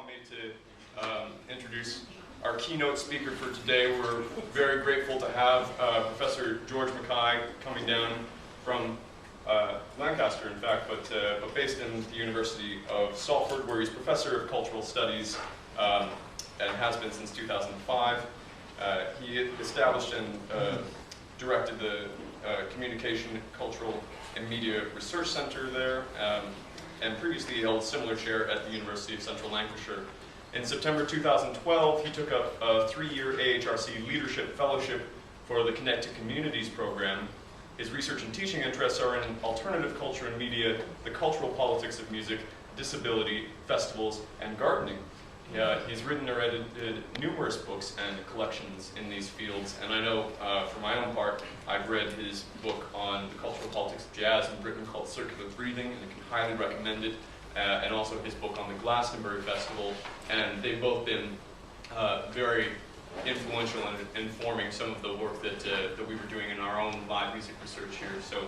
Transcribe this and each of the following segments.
allow me to introduce our keynote speaker for today. We're very grateful to have Professor George Mackay coming down from Lancaster, in fact, but based in the University of Salford, where he's Professor of Cultural Studies and has been since 2005. He established and directed the Communication, Cultural, and Media Research Center there, and previously held a similar chair at the University of Central Lancashire. In September 2012, he took up a 3-year AHRC Leadership Fellowship for the Connect to Communities program. His research and teaching interests are in alternative culture and media, the cultural politics of music, disability, festivals, and gardening. He's written or edited numerous books and collections in these fields, and I know for my own part, I've read his book on the cultural politics of jazz in Britain called Circular Breathing, and I can highly recommend it, and also his book on the Glastonbury Festival, and they've both been very influential in informing some of the work that we were doing in our own live music research here, so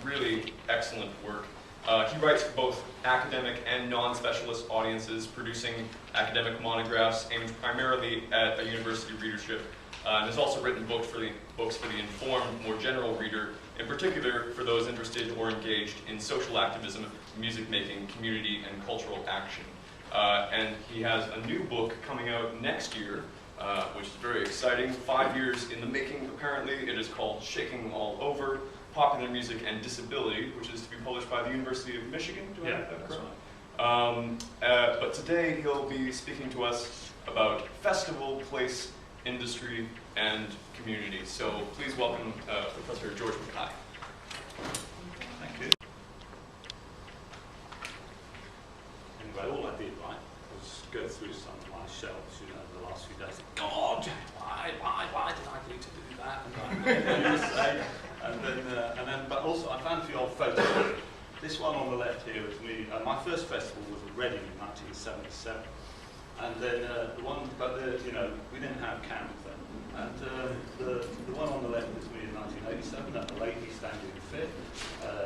really excellent work. He writes for both academic and non-specialist audiences, producing academic monographs aimed primarily at a university readership, and has also written books for the informed, more general reader, in particular for those interested or engaged in social activism, music making, community, and cultural action. And he has a new book coming out next year, which is very exciting. 5 years in the making, apparently. It is called Shaking All Over: Popular Music and Disability, which is to be published by the University of Michigan. Do I have that correct? Right. But today he'll be speaking to us about festival, place, industry, and community. So please welcome Professor George Mackay. Thank you. Anyway, all I did, right, was go through some of my shelves, you know, the last few days. God, why did I need to do that? And what did you say? And then, but also I found a few old photos. This one on the left here is me. My first festival was at Reading in 1977, and then the one, you know, we didn't have cameras then. And the one on the left is me in 1987 at the Lake East Anglian Fair.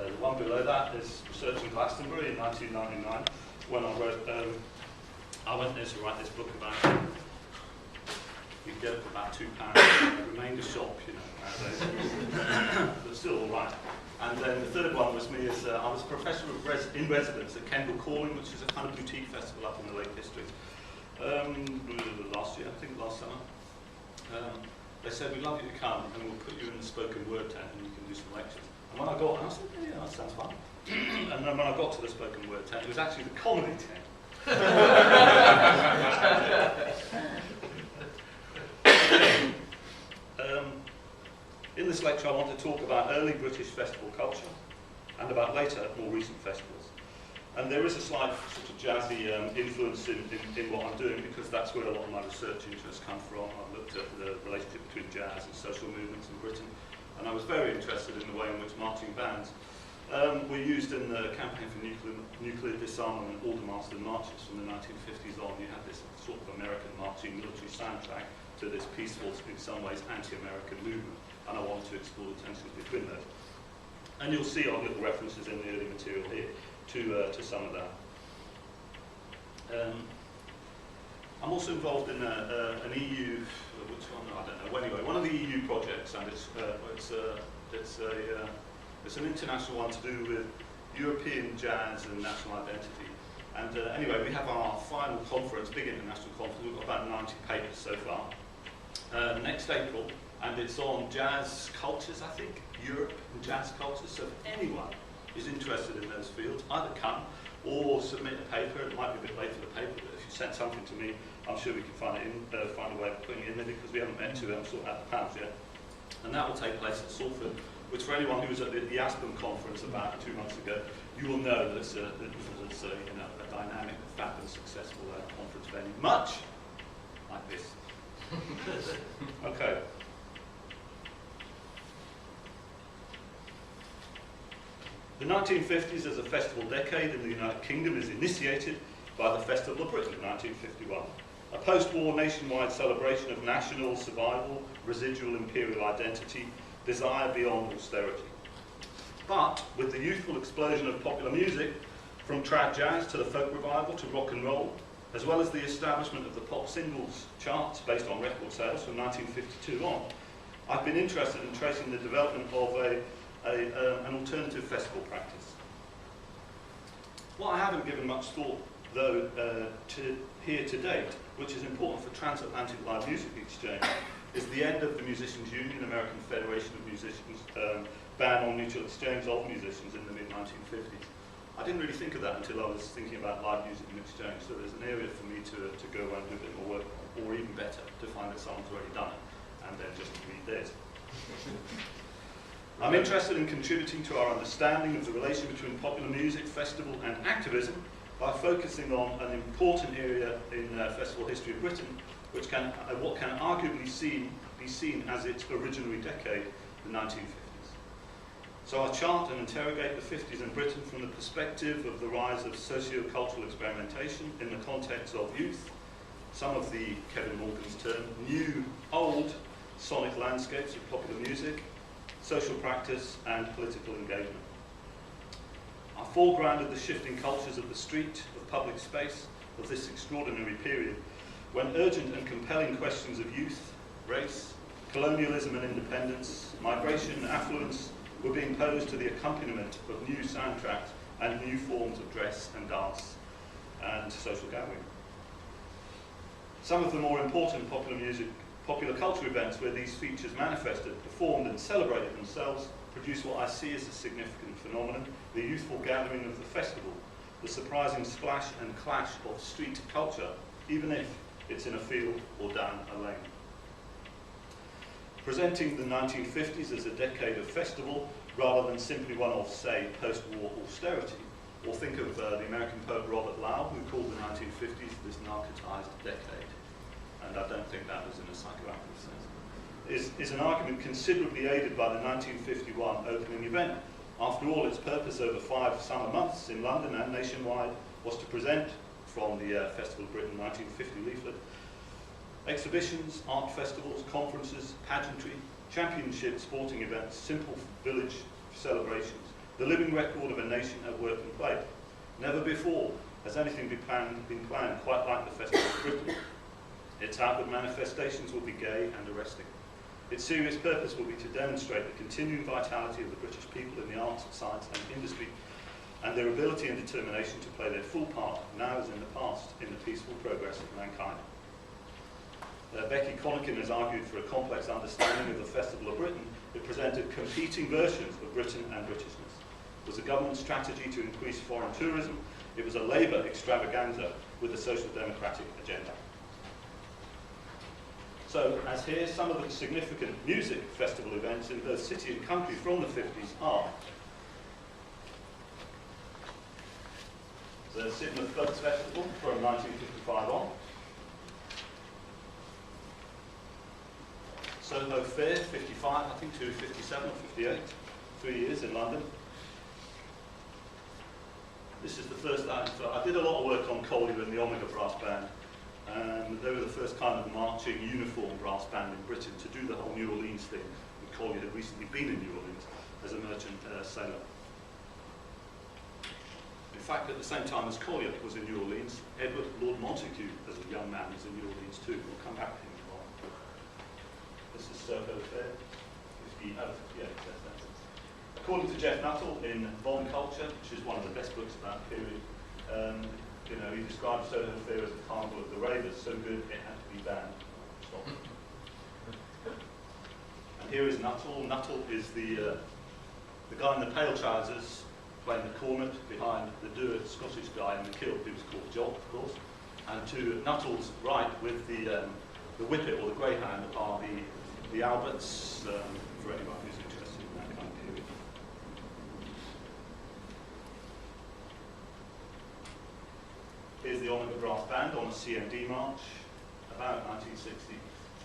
The one below that is research in Glastonbury in 1999, when I wrote. I went there to write this book about. You can get it for about £2. It remained a shop, you know, nowadays. But still all right. And then the third one was me as I was a professor in residence at Kendal Calling, which is a kind of boutique festival up in the Lake District. Last year, I think last summer. They said, we'd love you to come and we'll put you in the spoken word tent and you can do some lectures. And when I got, I said, yeah, that sounds fun. And then when I got to the spoken word tent, it was actually the comedy tent. In this lecture I want to talk about early British festival culture and about later, more recent festivals. And there is a slight sort of jazzy influence in what I'm doing, because that's where a lot of my research interests come from. I've looked at the relationship between jazz and social movements in Britain, and I was very interested in the way in which marching bands were used in the campaign for nuclear disarmament and Aldermaston marches from the 1950s on. You had this sort of American marching military soundtrack to this peaceful, in some ways, anti-American movement, and I wanted to explore the tensions between those. And you'll see our little references in the early material here to some of that. I'm also involved in an EU, which one? I don't know. Well, anyway, one of the EU projects, and it's an international one to do with European jazz and national identity. And anyway, we have our final conference, big international conference. We've got about 90 papers so far. Next April, and it's on jazz cultures, I think, Europe and jazz cultures. So if anyone is interested in those fields, either come or submit a paper. It might be a bit late for the paper, but if you send something to me, I'm sure we can find a way of putting it in there, because we haven't met to sort out the panels yet. And that will take place at Salford, which for anyone who was at the Aspen conference about 2 months ago, you will know that it's a dynamic, fab and successful conference venue, much like this. Okay. The 1950s as a festival decade in the United Kingdom is initiated by the Festival of Britain in 1951, a post-war nationwide celebration of national survival, residual imperial identity, desire beyond austerity. But with the youthful explosion of popular music, from trad jazz to the folk revival to rock and roll, as well as the establishment of the pop singles charts based on record sales from 1952 on, I've been interested in tracing the development of an alternative festival practice. What I haven't given much thought, though, here to date, which is important for transatlantic live music exchange, is the end of the Musicians Union, American Federation of Musicians, ban on mutual exchange of musicians in the mid-1950s. I didn't really think of that until I was thinking about live music and exchange, so there's an area for me to go and do a bit more work, or even better, to find that someone's already done it, and then just read theirs. I'm interested in contributing to our understanding of the relation between popular music, festival, and activism by focusing on an important area in festival history of Britain, which what can arguably be seen as its originary decade, the 1950s. So I'll chart and interrogate the 50s in Britain from the perspective of the rise of socio-cultural experimentation in the context of youth, some of the, Kevin Morgan's term, new, old sonic landscapes of popular music, social practice, and political engagement. I foregrounded the shifting cultures of the street, of public space, of this extraordinary period, when urgent and compelling questions of youth, race, colonialism and independence, migration and affluence were being posed to the accompaniment of new soundtracks and new forms of dress and dance and social gathering. Some of the more important popular culture events where these features manifested, performed and celebrated themselves produce what I see as a significant phenomenon, the youthful gathering of the festival, the surprising splash and clash of street culture, even if it's in a field or down a lane. Presenting the 1950s as a decade of festival rather than simply one of, say, post-war austerity, or think of the American poet Robert Lau, who called the 1950s this narcotized decade, and I don't think that was in a psychoactive sense, is an argument considerably aided by the 1951 opening event. After all, its purpose over 5 summer months in London and nationwide was to present from the Festival of Britain 1950 leaflet exhibitions, art festivals, conferences, pageantry, championship sporting events, simple village celebrations, the living record of a nation at work and play. Never before has anything been planned quite like the Festival of Britain. Its outward manifestations will be gay and arresting. Its serious purpose will be to demonstrate the continuing vitality of the British people in the arts, science and industry, and their ability and determination to play their full part, now as in the past, in the peaceful progress of mankind. Becky Connican has argued for a complex understanding of the Festival of Britain. It presented competing versions of Britain and Britishness. It was a government strategy to increase foreign tourism. It was a Labour extravaganza with a social democratic agenda. So, as here, some of the significant music festival events in both city and country from the 50s are the Sidmouth Folks Festival from 1955 on, Soho Fair, 55, I think, to 57 or 58, 3 years in London. This is the first time, I did a lot of work on Collier and the Omega Brass Band, and they were the first kind of marching uniform brass band in Britain to do the whole New Orleans thing. And Collier had recently been in New Orleans as a merchant sailor. In fact, at the same time as Collier was in New Orleans, Edward Lord Montague, as a young man, was in New Orleans too. We'll come back to him. This is Soho Fair, 58. According to Jeff Nuttall in Bomb Culture, which is one of the best books about the period, he describes Soho Fair as a carnival of the ravers, so good it had to be banned. Stop. And here is Nuttall. Nuttall is the guy in the pale trousers playing the cornet behind the dour Scottish guy in the kilt, who was called Jock, of course. And to Nuttall's right, with the whippet or the greyhound, are the Alberts, for anyone who's interested in that kind of period. Here's the Omega Brass Band on a CMD march, about 1960.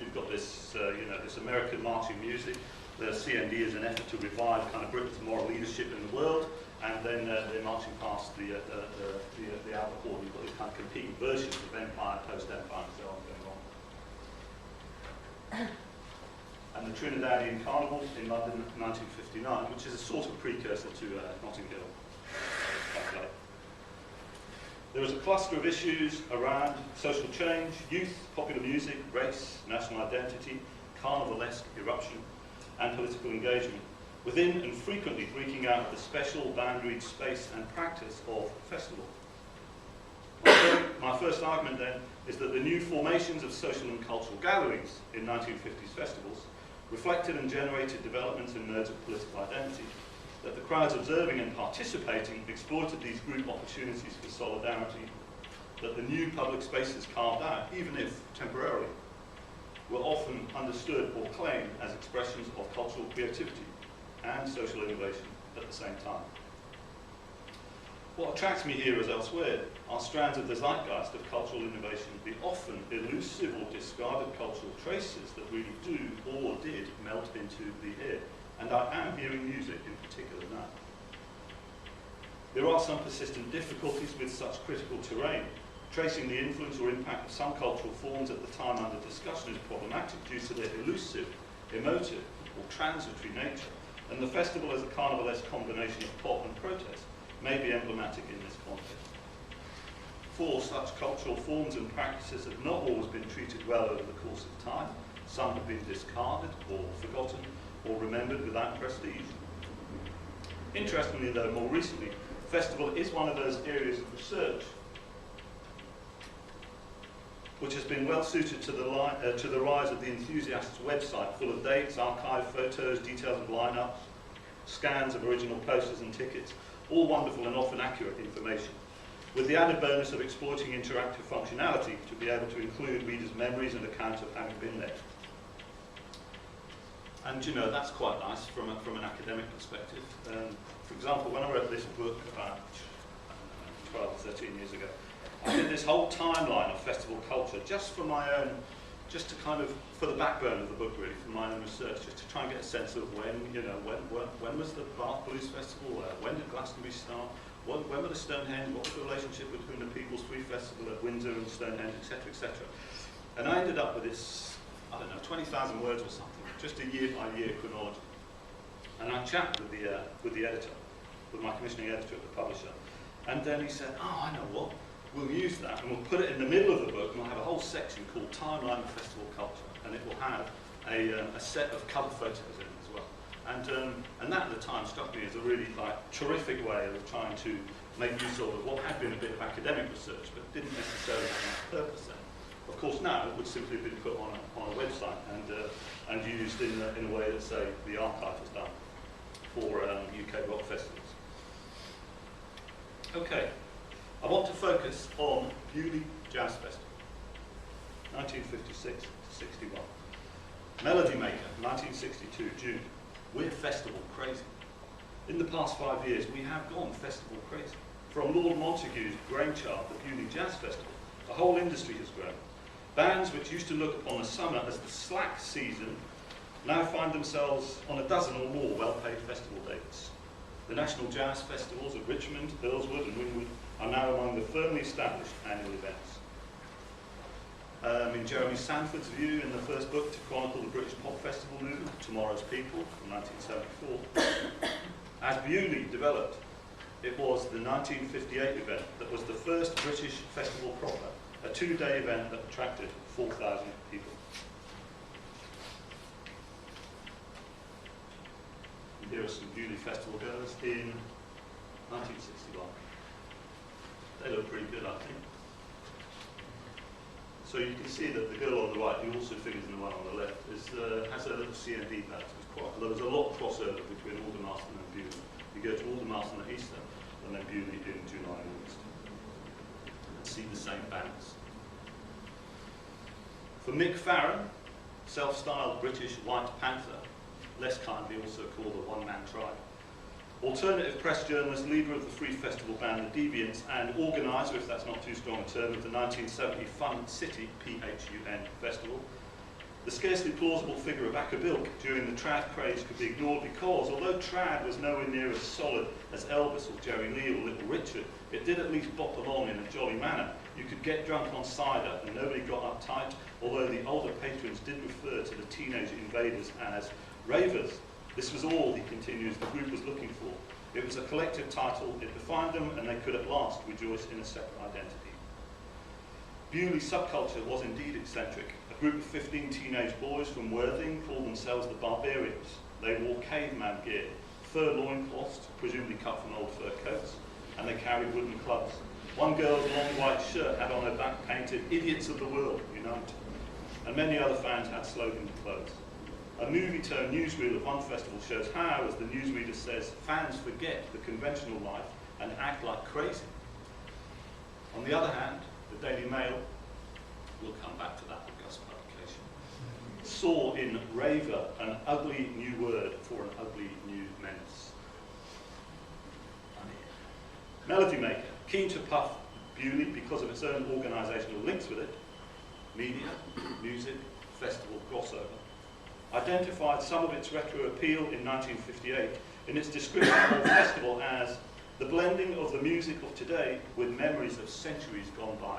You've got this, this American marching music. The CMD is an effort to revive kind of Britain's moral leadership in the world, and then they're marching past the Albert Hall. You've got these kind of competing versions of Empire, post-Empire, and so on going on. And the Trinidadian Carnival in London, 1959, which is a sort of precursor to Notting Hill. There was a cluster of issues around social change, youth, popular music, race, national identity, carnivalesque eruption, and political engagement, within and frequently breaking out of the special boundaried space and practice of festival. My first argument then is that the new formations of social and cultural gatherings in 1950s festivals reflected and generated developments in modes of political identity, that the crowds observing and participating exploited these group opportunities for solidarity, that the new public spaces carved out, even if temporarily, were often understood or claimed as expressions of cultural creativity and social innovation at the same time. What attracts me here as elsewhere are strands of the zeitgeist of cultural innovation, the often elusive or discarded cultural traces that really do or did melt into the air. And I am hearing music in particular now. There are some persistent difficulties with such critical terrain. Tracing the influence or impact of some cultural forms at the time under discussion is problematic due to their elusive, emotive, or transitory nature, and the festival as a carnivalesque combination of pop and protest may be emblematic in this context. For such cultural forms and practices have not always been treated well over the course of time. Some have been discarded or forgotten or remembered without prestige. Interestingly though, more recently, festival is one of those areas of research which has been well suited to the rise of the enthusiasts website, full of dates, archive photos, details of lineups, scans of original posters and tickets, all wonderful and often accurate information, with the added bonus of exploiting interactive functionality to be able to include readers' memories and accounts of having been there. And you know, that's quite nice from an academic perspective. For example, when I wrote this book about 12, 13 years ago, I did this whole timeline of festival culture just for my own, just to kind of, for the backbone of the book really, for my own research, just to try and get a sense of when, you know, when was the Bath Blues Festival, when did Glastonbury start, when were the Stonehenge, what was the relationship between the People's Free Festival at Windsor and Stonehenge, etc., etc. And I ended up with this, I don't know, 20,000 words or something, just a year-by-year chronology. And I chatted with the editor, with my commissioning editor at the publisher, and then he said, oh, I know what, we'll use that and we'll put it in the middle of the book and we'll have a whole section called Timeline of Festival Culture, and it will have a set of cover photos in it as well. And that at the time struck me as a really terrific way of trying to make use of what had been a bit of academic research but didn't necessarily have much purpose then. Of course now it would simply have been put on a website and used in a way that, say, the archive has done for UK rock festivals. Okay. I want to focus on Beaulieu Jazz Festival, 1956 to 61. Melody Maker, 1962, June. We're festival crazy. In the past 5 years, we have gone festival crazy. From Lord Montagu's brainchild, the Beaulieu Jazz Festival, the whole industry has grown. Bands which used to look upon the summer as the slack season now find themselves on a dozen or more well-paid festival dates. The National Jazz Festivals of Richmond, Earlswood and Wynwood are now among the firmly established annual events. In Jeremy Sanford's view in the first book to chronicle the British pop festival movement, Tomorrow's People, from 1974, as Beaulieu developed, it was the 1958 event that was the first British festival proper, a 2-day event that attracted 4,000 people. And here are some Beaulieu festival goers in 1961. They look pretty good, I think. So you can see that the girl on the right, who also figures in the one on the left, has a little CND badge. There's a lot of crossover between Aldermaston and Beaulieu. You go to Aldermaston at Easter, and then Beaulieu in July and August. And see the same bands. For Mick Farron, self-styled British White Panther, less kindly also called a one-man tribe, alternative press journalist, leader of the free festival band The Deviants, and organiser, if that's not too strong a term, of the 1970 Fun City PHUN festival. The scarcely plausible figure of Acker Bilk during the trad craze could be ignored because, although trad was nowhere near as solid as Elvis or Jerry Lee or Little Richard, it did at least bop along in a jolly manner. You could get drunk on cider and nobody got uptight, although the older patrons did refer to the teenage invaders as ravers. This was all, he continues, the group was looking for. It was a collective title, it defined them, and they could at last rejoice in a separate identity. Bewley subculture was indeed eccentric. A group of 15 teenage boys from Worthing called themselves the Barbarians. They wore caveman gear, fur loincloths, presumably cut from old fur coats, and they carried wooden clubs. One girl's long white shirt had on her back painted, "Idiots of the World, Unite." And many other fans had slogans clothes. A movie-turned newsreel of one festival shows how, as the newsreader says, fans forget the conventional life and act like crazy. On the other hand, the Daily Mail, we'll come back to that august publication, saw in raver an ugly new word for an ugly new menace. Melody Maker, keen to puff Bewley because of its own organisational links with it, media, music, festival crossover, identified some of its retro appeal in 1958 in its description of the festival as the blending of the music of today with memories of centuries gone by.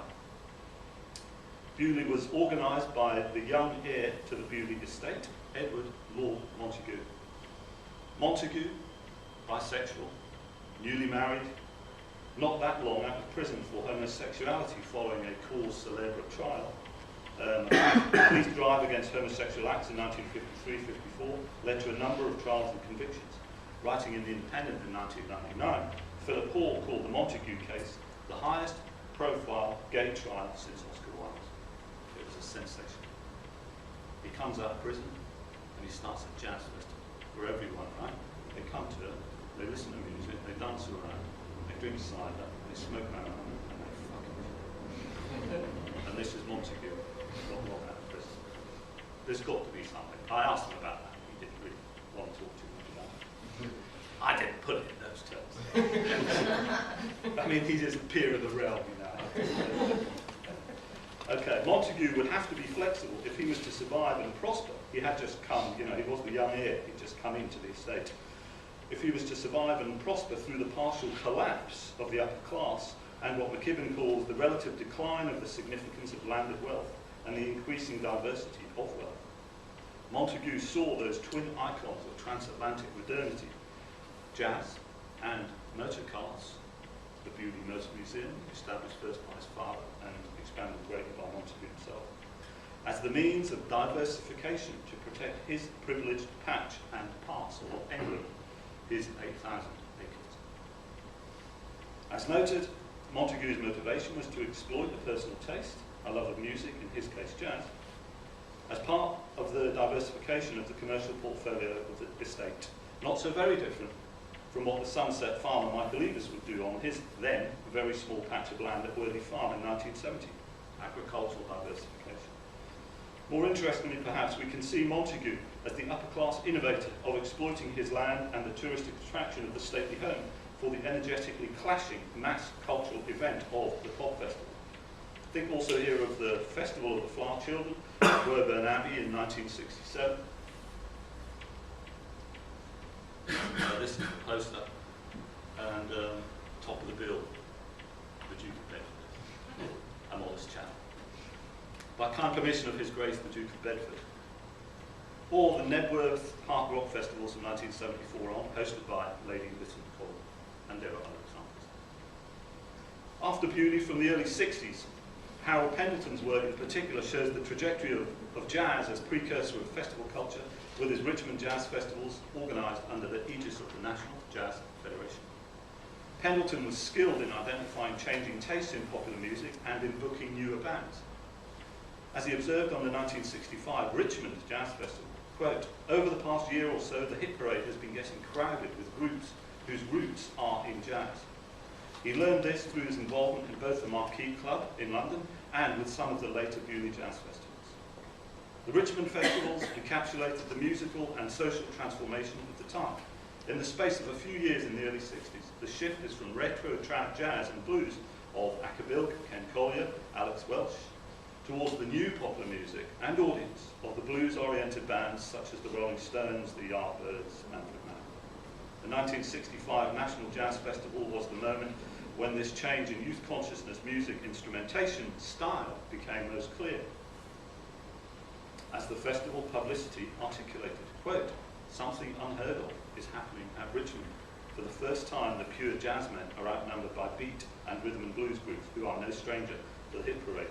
Bewley was organised by the young heir to the Bewley estate, Edward Lord Montagu. Montagu, bisexual, newly married, not that long out of prison for homosexuality following a cause célèbre trial. Police drive against homosexual acts in 1953-54 led to a number of trials and convictions. Writing in The Independent in 1999, Philip Hall called the Montagu case the highest profile gay trial since Oscar Wilde's. It was a sensation. He comes out of prison and he starts a jazz festival for everyone, right? They come to it, they listen to music, they dance around, they drink cider, they smoke marijuana, and they fucking and this is Montagu, got long out of prison. There's got to be something. I asked him about that. He didn't really want to talk too much about it. I didn't put it in those terms. I mean, he's his peer of the realm, you know. Okay, Montagu would have to be flexible if he was to survive and prosper. He had just come, you know, he was the young heir, he'd just come into the estate. If he was to survive and prosper through the partial collapse of the upper class and what McKibben calls the relative decline of the significance of landed wealth and the increasing diversity of wealth. Montagu saw those twin icons of transatlantic modernity, jazz and motor cars, the Bewley Motor Museum, established first by his father and expanded greatly by Montagu himself, as the means of diversification to protect his privileged patch and parts of England, his 8,000 acres. As noted, Montagu's motivation was to exploit a personal taste, a love of music, in his case jazz, as part of the diversification of the commercial portfolio of the estate. Not so very different from what the Sunset farmer Michael Eavis would do on his then very small patch of land at Worthy Farm in 1970, agricultural diversification. More interestingly, perhaps, we can see Montagu as the upper-class innovator of exploiting his land and the touristic attraction of the stately home for the energetically clashing mass cultural event of the pop festival. Think also here of the Festival of the Flower Children at Woburn Abbey in 1967. This is the poster, and top of the bill, the Duke of Bedford, a modest chap. By kind permission of His Grace the Duke of Bedford. Or the Nebworth Park Rock Festivals from 1974 on, hosted by Lady Lytton Cole, and there are other examples. After Bewley from the early 60s, Harold Pendleton's work in particular shows the trajectory of jazz as precursor of festival culture, with his Richmond Jazz Festivals organised under the aegis of the National Jazz Federation. Pendleton was skilled in identifying changing tastes in popular music and in booking newer bands. As he observed on the 1965 Richmond Jazz Festival, quote, "Over the past year or so, the hit parade has been getting crowded with groups whose roots are in jazz. He learned this through his involvement in both the Marquee Club in London and with some of the later Bewley Jazz Festivals. The Richmond Festivals encapsulated the musical and social transformation of the time. In the space of a few years in the early 60s, the shift is from retro trad jazz and blues of Acker Bilk, Ken Collier, Alex Welsh, towards the new popular music and audience of the blues-oriented bands such as the Rolling Stones, the Yardbirds, and the 1965 National Jazz Festival was the moment when this change in youth consciousness, music, instrumentation, style became most clear. As the festival publicity articulated, quote, "Something unheard of is happening at Richmond. For the first time, the pure jazzmen are outnumbered by beat and rhythm and blues groups, who are no stranger to the hit parade.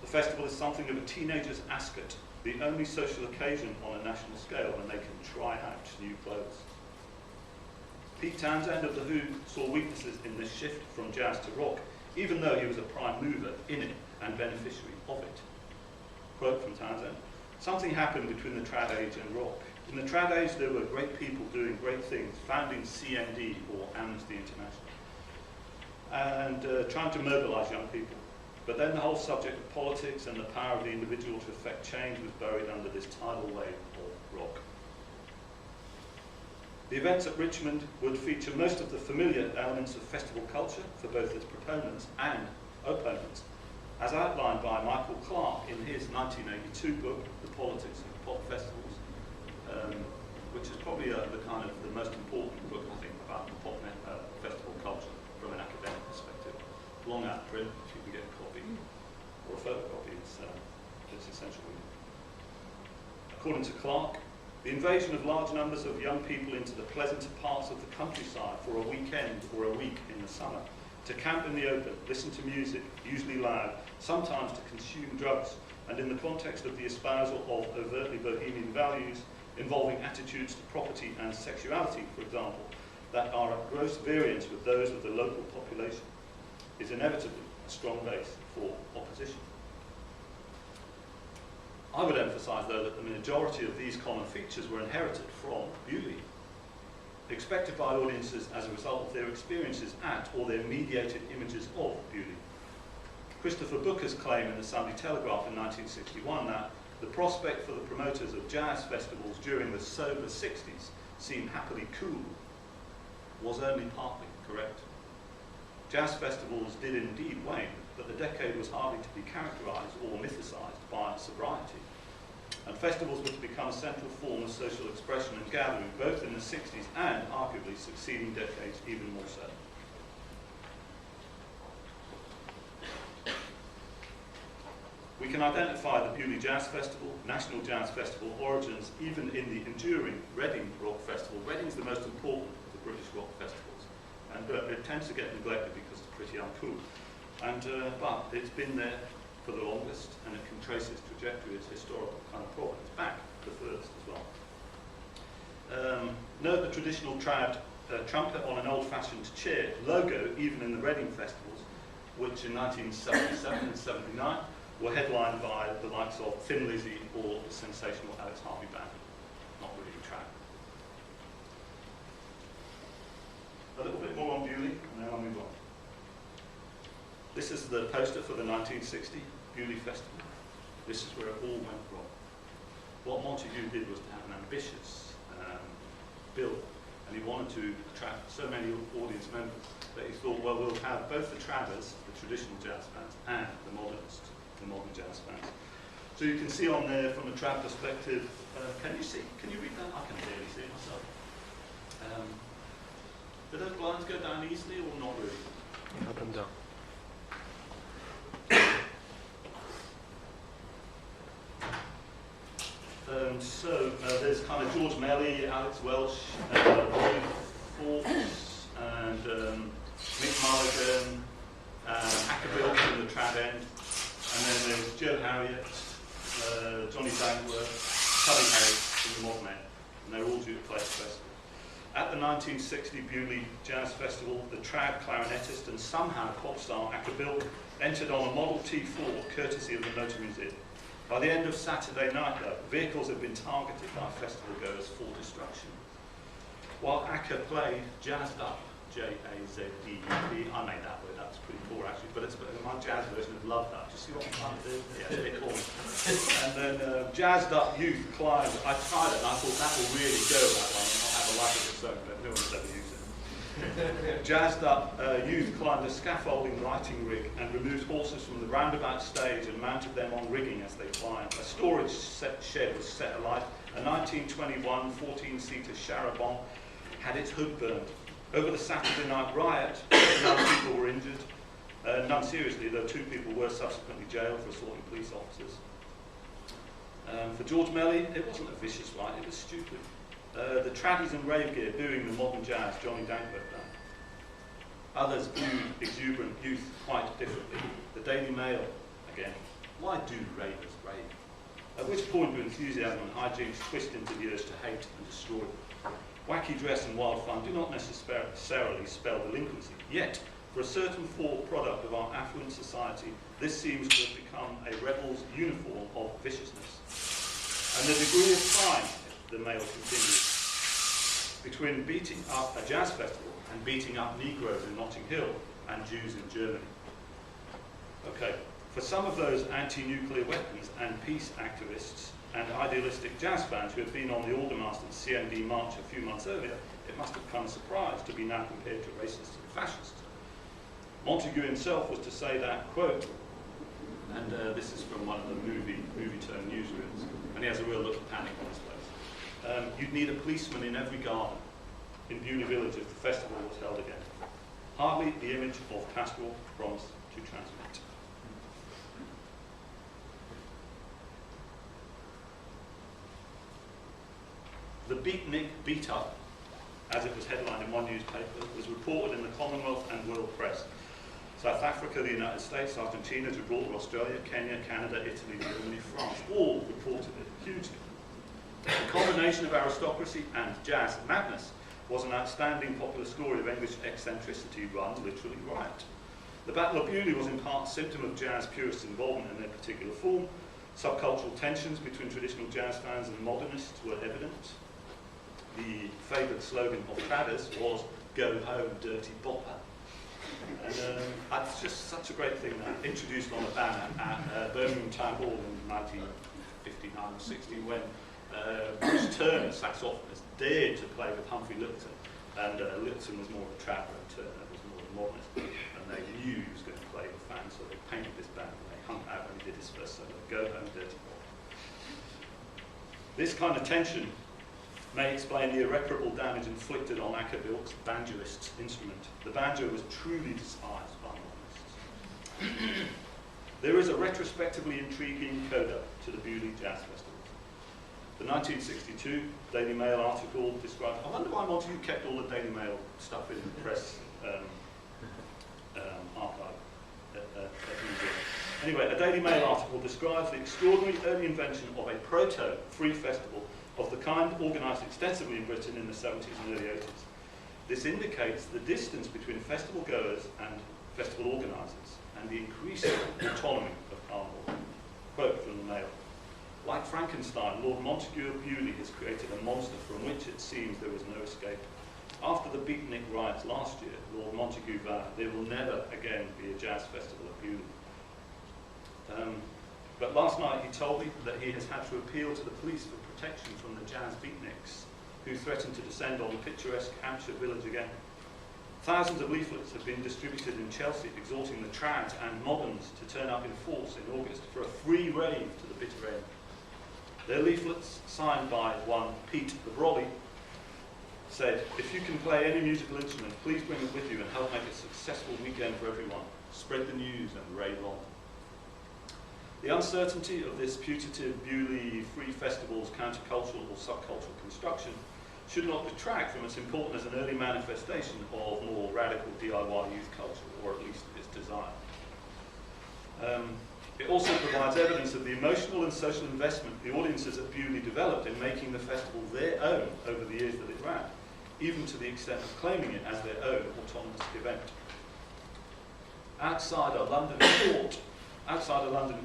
The festival is something of a teenager's ascot, the only social occasion on a national scale when they can try out new clothes. Pete Townsend of The Who saw weaknesses in this shift from jazz to rock, even though he was a prime mover in it and beneficiary of it. Quote from Townsend, "Something happened between the trad age and rock. In the trad age, there were great people doing great things, founding CMD or Amnesty International, and trying to mobilise young people. But then the whole subject of politics and the power of the individual to effect change was buried under this tidal wave of rock." The events at Richmond would feature most of the familiar elements of festival culture for both its proponents and opponents, as outlined by Michael Clarke in his 1982 book, The Politics of Pop Festivals, which is probably the most important book, I think, about the pop festival culture from an academic perspective. Long out of print, if you can get a copy, or a photocopy, it's essential. According to Clarke, the invasion of large numbers of young people into the pleasanter parts of the countryside for a weekend or a week in the summer, to camp in the open, listen to music, usually loud, sometimes to consume drugs, and in the context of the espousal of overtly bohemian values involving attitudes to property and sexuality, for example, that are at gross variance with those of the local population, is inevitably a strong base for opposition. I would emphasise, though, that the majority of these common features were inherited from Bewley, expected by audiences as a result of their experiences at or their mediated images of Bewley. Christopher Booker's claim in the Sunday Telegraph in 1961 that the prospect for the promoters of jazz festivals during the sober 60s seemed happily cool was only partly correct. Jazz festivals did indeed wane, but the decade was hardly to be characterised or mythicised by sobriety. And festivals were to become a central form of social expression and gathering, both in the 60s and, arguably, succeeding decades even more so. We can identify the Bewley Jazz Festival, National Jazz Festival origins, even in the enduring Reading Rock Festival. Reading's the most important of the British rock festivals, and it tends to get neglected because it's pretty uncool. And, but it's been there for the longest, and it can trace its trajectory, its historical kind of provenance back the furthest as well. Note the traditional trad trumpet on an old-fashioned chair logo, even in the Reading festivals, which in 1977 and 79 were headlined by the likes of Thin Lizzy or the sensational Alex Harvey Band. Not really trad. A little bit more on Bewley, and then I'll move on. This is the poster for the 1960 Bewley Festival. This is where it all went wrong. What Montague did was to have an ambitious bill, and he wanted to attract so many audience members that he thought, well, we'll have both the tradders, the traditional jazz fans, and the modernists, the modern jazz fans. So you can see on there, from a trad perspective, can you read that? I can barely see it myself. Do those blinds go down easily or not really? Up and down. There's kind of George Melly, Alex Welsh, Roy Forbes, and Mick Mulligan, Ackerbill from the trad end, and then there's Joe Harriott, Johnny Dankworth, Tubby Harris from the modern end, and they're all due to play at the festival. At the 1960 Bewley Jazz Festival, the trad clarinetist and somehow pop star Ackerbill entered on a Model T4 courtesy of the Motor Museum. By the end of Saturday night, though, vehicles had been targeted by festival goers for destruction. While Acker played Jazzed Up, J-A-Z-D-U-P, I made that word, that was pretty poor actually, but it's my jazz version of Loved Up. Do you see what I'm trying to do? Yeah, it's a bit cool. And then Jazzed Up Youth climbed, I tried it and I thought that will really go that one, and I'll have a life of its own, but no one's ever used it. Jazzed Up Youth climbed a scaffolding lighting rig and removed horses from the roundabout stage and mounted them on rigging as they climbed. A storage shed was set alight. A 1921 14-seater Charabanc had its hood burned. Over the Saturday night riot, 9 people were injured. None seriously, though 2 people were subsequently jailed for assaulting police officers. For George Melly, it wasn't a vicious riot, it was stupid. The tradies and rave gear booing the modern jazz Johnny Dankworth done. Others viewed exuberant youth quite differently. The Daily Mail, again, why do ravers rave? At which point do enthusiasm and hijinks twist into the urge to hate and destroy. Wacky dress and wild fun do not necessarily spell delinquency. Yet, for a certain product of our affluent society, this seems to have become a rebel's uniform of viciousness. And the degree of time, the Mail continues, between beating up a jazz festival and beating up Negroes in Notting Hill and Jews in Germany. Okay, for some of those anti-nuclear weapons and peace activists and idealistic jazz fans who had been on the Aldermaston's CND march a few months earlier, it must have come as a surprise to be now compared to racists and fascists. Montague himself was to say that, quote, and this is from one of the movie-turned newsrooms, and he has a real look of panic on his face. You'd need a policeman in every garden in Beaulieu Village if the festival was held again. Hardly the image of pastoral promise to transmit. The Beatnik Beat-Up, as it was headlined in one newspaper, was reported in the Commonwealth and World Press. South Africa, the United States, Argentina, Gibraltar, Australia, Kenya, Canada, Italy, Germany, France, all reported it hugely. The combination of aristocracy and jazz madness was an outstanding popular story of English eccentricity run literally riot. The Battle of Beaulieu was in part a symptom of jazz purists' involvement in their particular form. Subcultural tensions between traditional jazz fans and modernists were evident. The favoured slogan of Tradders was, "Go home, dirty bopper." And it's just such a great thing that introduced on a banner at Birmingham Town Hall in 1959 or 60 when Bruce Turner, saxophonist, dared to play with Humphrey Lytton. And Lytton was more of a traveller and Turner was more of a modernist. And they knew he was going to play with fans, so they painted this banner and they hung out when he did his first solo, "Go home, dirty bopper." This kind of tension may explain the irreparable damage inflicted on Ackerbilk's banjoist's instrument. The banjo was truly despised by modernists. There is a retrospectively intriguing coda to the Beaulieu Jazz Festival. The 1962 Daily Mail article described, I wonder why Montague kept all the Daily Mail stuff in the press archive at the museum. Anyway, a Daily Mail article describes the extraordinary early invention of a proto-free festival of the kind organised extensively in Britain in the 70s and early 80s. This indicates the distance between festival goers and festival organisers and the increasing autonomy of Carnival. Quote from the Mail. Like Frankenstein, Lord Montague of Beaulieu has created a monster from which it seems there was no escape. After the Beatnik riots last year, Lord Montague vowed there will never again be a jazz festival at Beaulieu. But last night he told me that he has had to appeal to the police for protection from the jazz beatniks, who threatened to descend on the picturesque Hampshire village again. Thousands of leaflets have been distributed in Chelsea, exhorting the trads and moderns to turn up in force in August for a free rave to the bitter end. Their leaflets, signed by one Pete the Brolly, said, "If you can play any musical instrument, please bring it with you and help make a successful weekend for everyone. Spread the news and rave on." The uncertainty of this putative Beaulieu Free Festival's countercultural or subcultural construction should not detract from its importance as an early manifestation of more radical DIY youth culture, or at least its desire. It also provides evidence of the emotional and social investment the audiences at Beaulieu developed in making the festival their own over the years that it ran, even to the extent of claiming it as their own autonomous event. Outside a London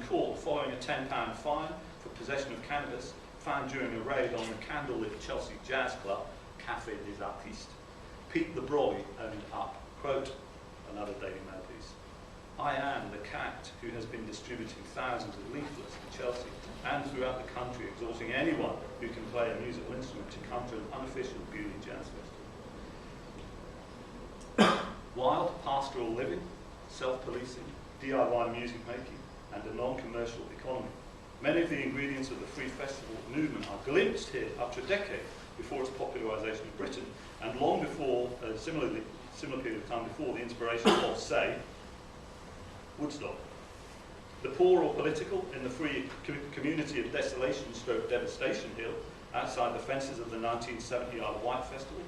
court, following a £10 fine for possession of cannabis found during a raid on the candlelit Chelsea Jazz Club, Café des Artistes, Pete the Brolly owned up, quote, another Daily Mail piece, "I am the cat who has been distributing thousands of leaflets in Chelsea and throughout the country, exhorting anyone who can play a musical instrument to come to an unofficial Beaulieu Jazz Festival." Wild pastoral living, self-policing, DIY music making, and a non-commercial economy. Many of the ingredients of the free festival movement are glimpsed here up to a decade before its popularisation in Britain, and long before, similar period of time before the inspiration of, say, Woodstock. The poor or political in the free community of Desolation stroke Devastation Hill outside the fences of the 1970 Isle of Wight Festival.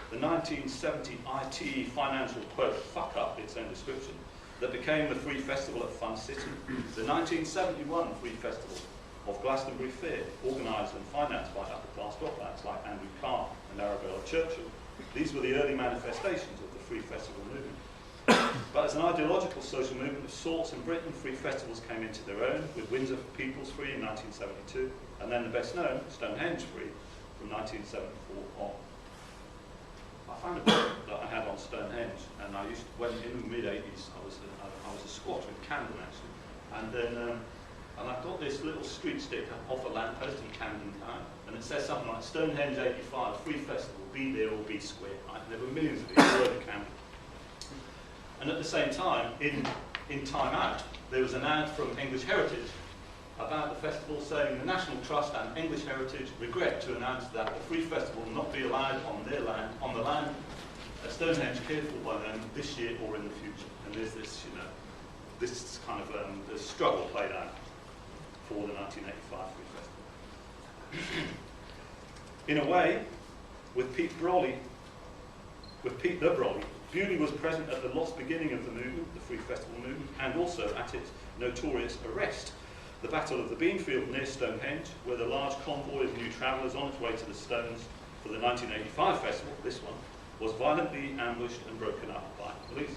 The 1970 IT financial quote fuck up, its own description, that became the Free Festival at Fun City. The 1971 Free Festival of Glastonbury Fair, organised and financed by upper class dropouts like Andrew Carr and Arabella Churchill. These were the early manifestations of the Free Festival movement. But as an ideological social movement of sorts in Britain, free festivals came into their own, with Windsor People's Free in 1972, and then the best known, Stonehenge Free, from 1974 on. I found a book that I had on Stonehenge, and I used to, when in the mid-80s, I was a squatter in Camden actually, and then and I got this little street sticker off a lamppost in Camden Town, and it says something like Stonehenge 85, free festival, be there or be square. Right? And there were millions of these all over Camden. And at the same time, in Time Out, there was an ad from English Heritage about the festival saying the National Trust and English Heritage regret to announce that the Free Festival will not be allowed on their land, on the land at Stonehenge cared for by them this year or in the future. And there's this, you know, this kind of the struggle played out for the 1985 Free Festival. In a way, with Pete the Brolly, Bewley was present at the lost beginning of the movement, the Free Festival movement, and also at its notorious arrest, the Battle of the Beanfield near Stonehenge, where the large convoy of new travellers on its way to the Stones for the 1985 festival, this one, was violently ambushed and broken up by police.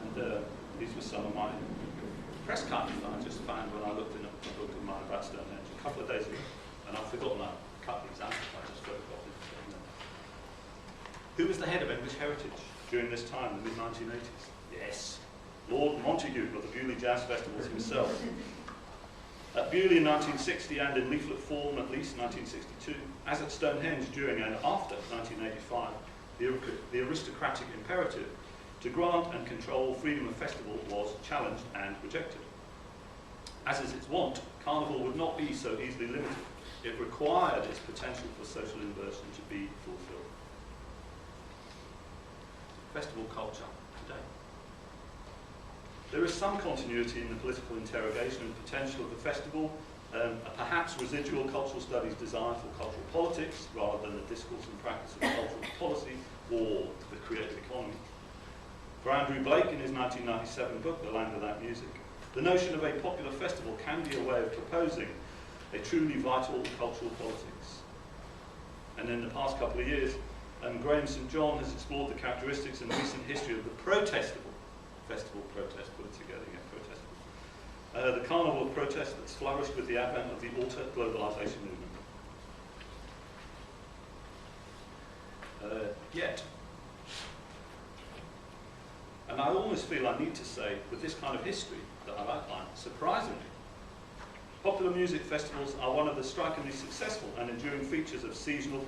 And these were some of my press cuttings that I just found when I looked in a book of mine about Stonehenge a couple of days ago, and I've forgotten I cut these out, I just photographed it. Who was the head of English Heritage during this time, the mid-1980s? Yes, Lord Montague of the Bewley Jazz Festivals himself. At Bewley in 1960 and in leaflet form at least 1962, as at Stonehenge during and after 1985, the aristocratic imperative to grant and control freedom of festival was challenged and rejected. As is its wont, Carnival would not be so easily limited. It required its potential for social inversion to be fulfilled. Festival culture today. There is some continuity in the political interrogation and potential of the festival, a perhaps residual cultural studies design for cultural politics rather than the discourse and practice of cultural policy or the creative economy. For Andrew Blake in his 1997 book, The Land Without Music, the notion of a popular festival can be a way of proposing a truly vital cultural politics. And in the past couple of years, Graham St John has explored the characteristics and recent history of the protestable festival protest, put it together again, protestable. The carnival of protest that's flourished with the advent of the auto-globalisation movement. Yet, and I almost feel I need to say, with this kind of history that I've outlined, surprisingly, popular music festivals are one of the strikingly successful and enduring features of seasonal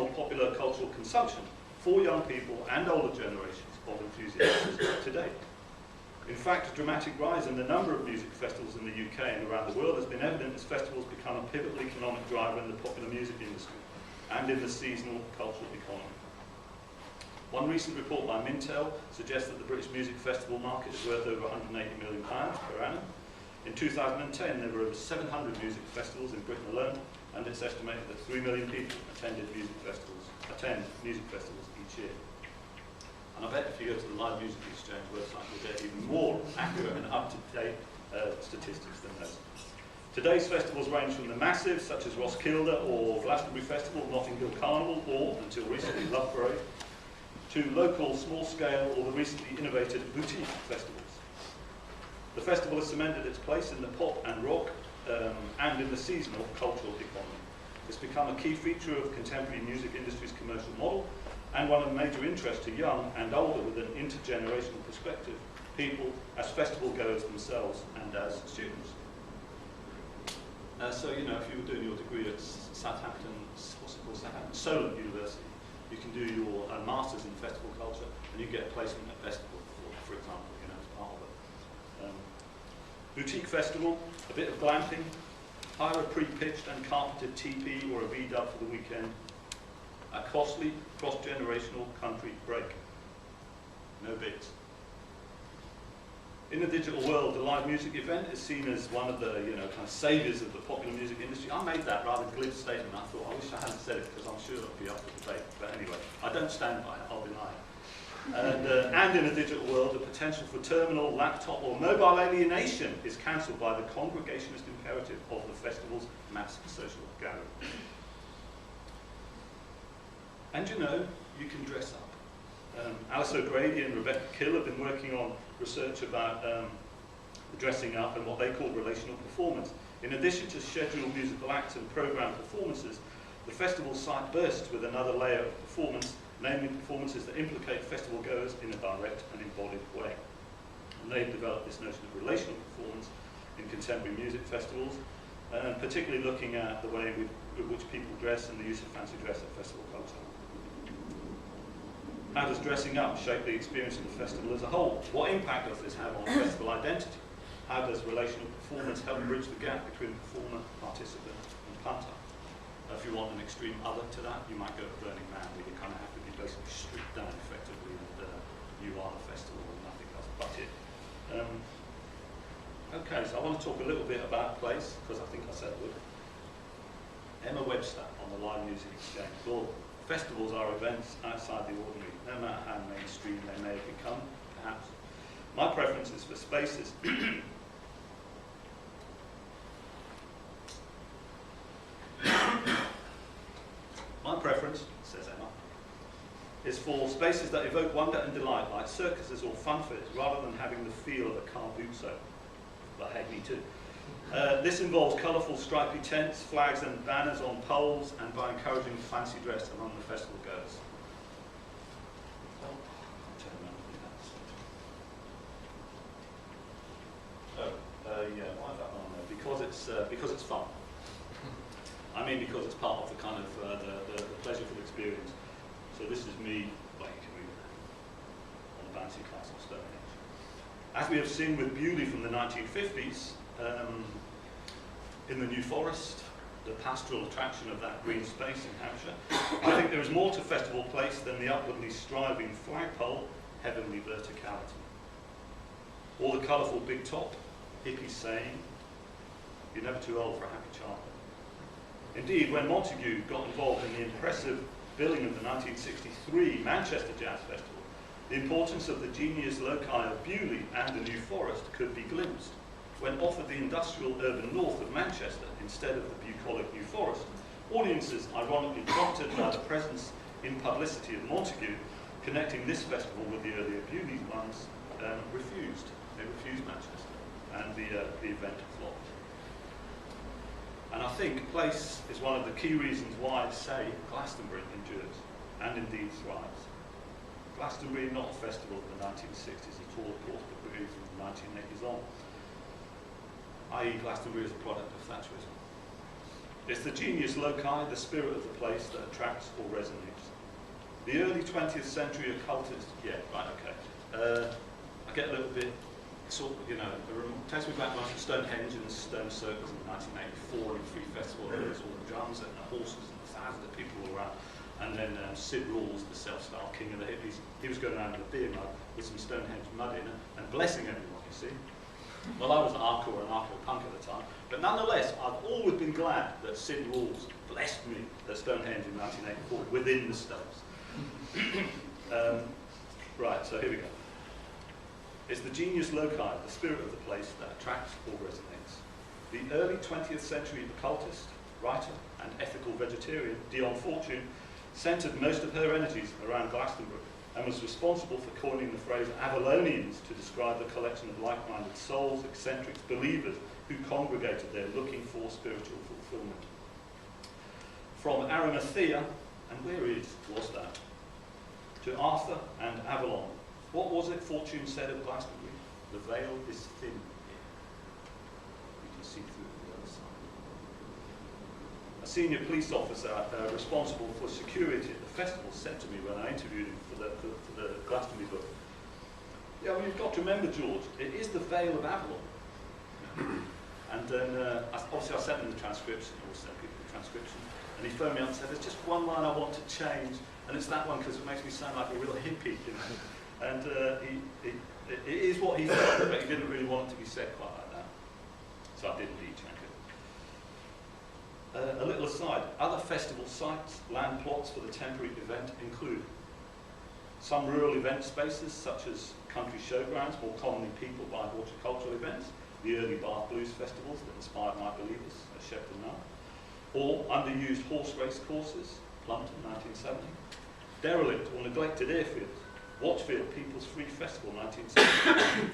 popular cultural consumption for young people and older generations of enthusiasts today. In fact, a dramatic rise in the number of music festivals in the UK and around the world has been evident as festivals become a pivotal economic driver in the popular music industry and in the seasonal cultural economy. One recent report by Mintel suggests that the British music festival market is worth over £180 million per annum. In 2010, there were over 700 music festivals in Britain alone, and it's estimated that 3 million people attend music festivals each year. And I bet if you go to the Live Music Exchange website, you'll get even more accurate and up-to-date statistics than those. Today's festivals range from the massive, such as Roskilde or Glastonbury Festival, Notting Hill Carnival, or, until recently, Love Parade, to local, small-scale, or the recently innovated boutique festivals. The festival has cemented its place in the pop and rock and in the seasonal cultural economy. It's become a key feature of contemporary music industry's commercial model and one of major interest to young and older with an intergenerational perspective, people as festival goers themselves and as students. So, you know, if you were doing your degree at Southampton, what's it called, Southampton Solent University, you can do your Masters in Festival Culture and you get a placement at festival, for example, you know, as part of it. Boutique festival, a bit of glamping, hire a pre-pitched and carpeted teepee or a V-dub for the weekend, a costly cross-generational country break. No bits. In the digital world, the live music event is seen as one of the kind of saviours of the popular music industry. I made that rather glib statement. I thought, I wish I hadn't said it because I'm sure it'll be up for debate. But anyway, I don't stand by it, I'll deny it. And in a digital world, the potential for terminal, laptop or mobile alienation is cancelled by the congregationist imperative of the festival's mass social gathering. And you can dress up. Alice O'Grady and Rebecca Kill have been working on research about dressing up and what they call relational performance. In addition to scheduled musical acts and programme performances, the festival site bursts with another layer of performance, namely performances that implicate festival goers in a direct and embodied way. And they've developed this notion of relational performance in contemporary music festivals, particularly looking at the way in which people dress and the use of fancy dress at festival culture. How does dressing up shape the experience of the festival as a whole? What impact does this have on festival identity? How does relational performance help bridge the gap between performer, participant, and punter? If you want an extreme other to that, you might go to Burning Man, where you kind of have to be basically stripped down effectively, and you are the festival and nothing else but it. Okay, so I want to talk a little bit about place, because I think I said I would. Emma Webster on the Live Music Exchange. Well, festivals are events outside the ordinary, no matter how mainstream they may have become, perhaps. My preference is for spaces My preference, says Emma, is for spaces that evoke wonder and delight, like circuses or fun fairs, rather than having the feel of a car boot show. But hey, me too. This involves colourful stripy tents, flags and banners on poles, and by encouraging fancy dress among the festival goers. Yeah, why is that on there? Because it's fun. I mean, because it's part of the kind of the pleasureful experience. So this is me, well, you can read it on the bouncy castle Stonehenge. As we have seen with Bewley from the 1950s, in the New Forest, the pastoral attraction of that green space in Hampshire, I think there is more to Festival Place than the upwardly striving flagpole, heavenly verticality. Or the colourful big top, hippies saying, "You're never too old for a happy child." Indeed, when Montague got involved in the impressive billing of the 1963 Manchester Jazz Festival, the importance of the genius loci of Bewley and the New Forest could be glimpsed. When offered the industrial urban north of Manchester instead of the bucolic New Forest, audiences, ironically prompted by the presence in publicity of Montague, connecting this festival with the earlier Bewley ones, refused. They refused Manchester, and the event flopped. And I think place is one of the key reasons why, say, Glastonbury endures, and indeed thrives. Glastonbury, not a festival of the 1960s at all, of course, but really from the 1980s on. I.e. Glastonbury is a product of Thatcherism. It's the genius loci, the spirit of the place that attracts or resonates. The early 20th century occultist, yeah, right, okay. I get a little bit, sort of, it takes me back to Stonehenge and the Stone Circus in 1984 and Free Festival, there was all the drums and the horses and thousands of people all around. And then Sid Rawls, the self-styled king of the hippies, he was going around with a beer mug with some Stonehenge mud in it and blessing everyone, you see. Well, I was an hardcore and hardcore-punk at the time, but nonetheless, I've always been glad that Sid Rawls blessed me at Stonehenge in 1984 within the Stones. Right, so here we go. It's the genius loci, the spirit of the place, that attracts or resonates. The early 20th century occultist, writer, and ethical vegetarian, Dion Fortune, centred most of her energies around Glastonbury, and was responsible for coining the phrase Avalonians to describe the collection of like-minded souls, eccentrics, believers who congregated there looking for spiritual fulfillment. From Arimathea, and where was that, to Arthur and Avalon, what was it Fortune said of Glastonbury? The veil is thin here. You can see through the other side. A senior police officer responsible for security at the festival said to me when I interviewed him for the Glastonbury book, "Yeah, well, you've got to remember, George, it is the Vale of Avalon." And then, obviously I sent him the transcription, I always send people the transcription, and he phoned me up and said, "There's just one line I want to change, and it's that one because it makes me sound like a real hippie, And it is what he said, but he didn't really want it to be said quite like that. So I did indeed change it. A little aside, other festival sites, land plots for the temporary event include some rural event spaces, such as country showgrounds, more commonly peopled by horticultural events, the early Bath Blues festivals that inspired my believers at Shepton Now, or underused horse race courses, Plumpton, 1970, derelict or neglected airfields, Watchfield People's Free Festival, 1970,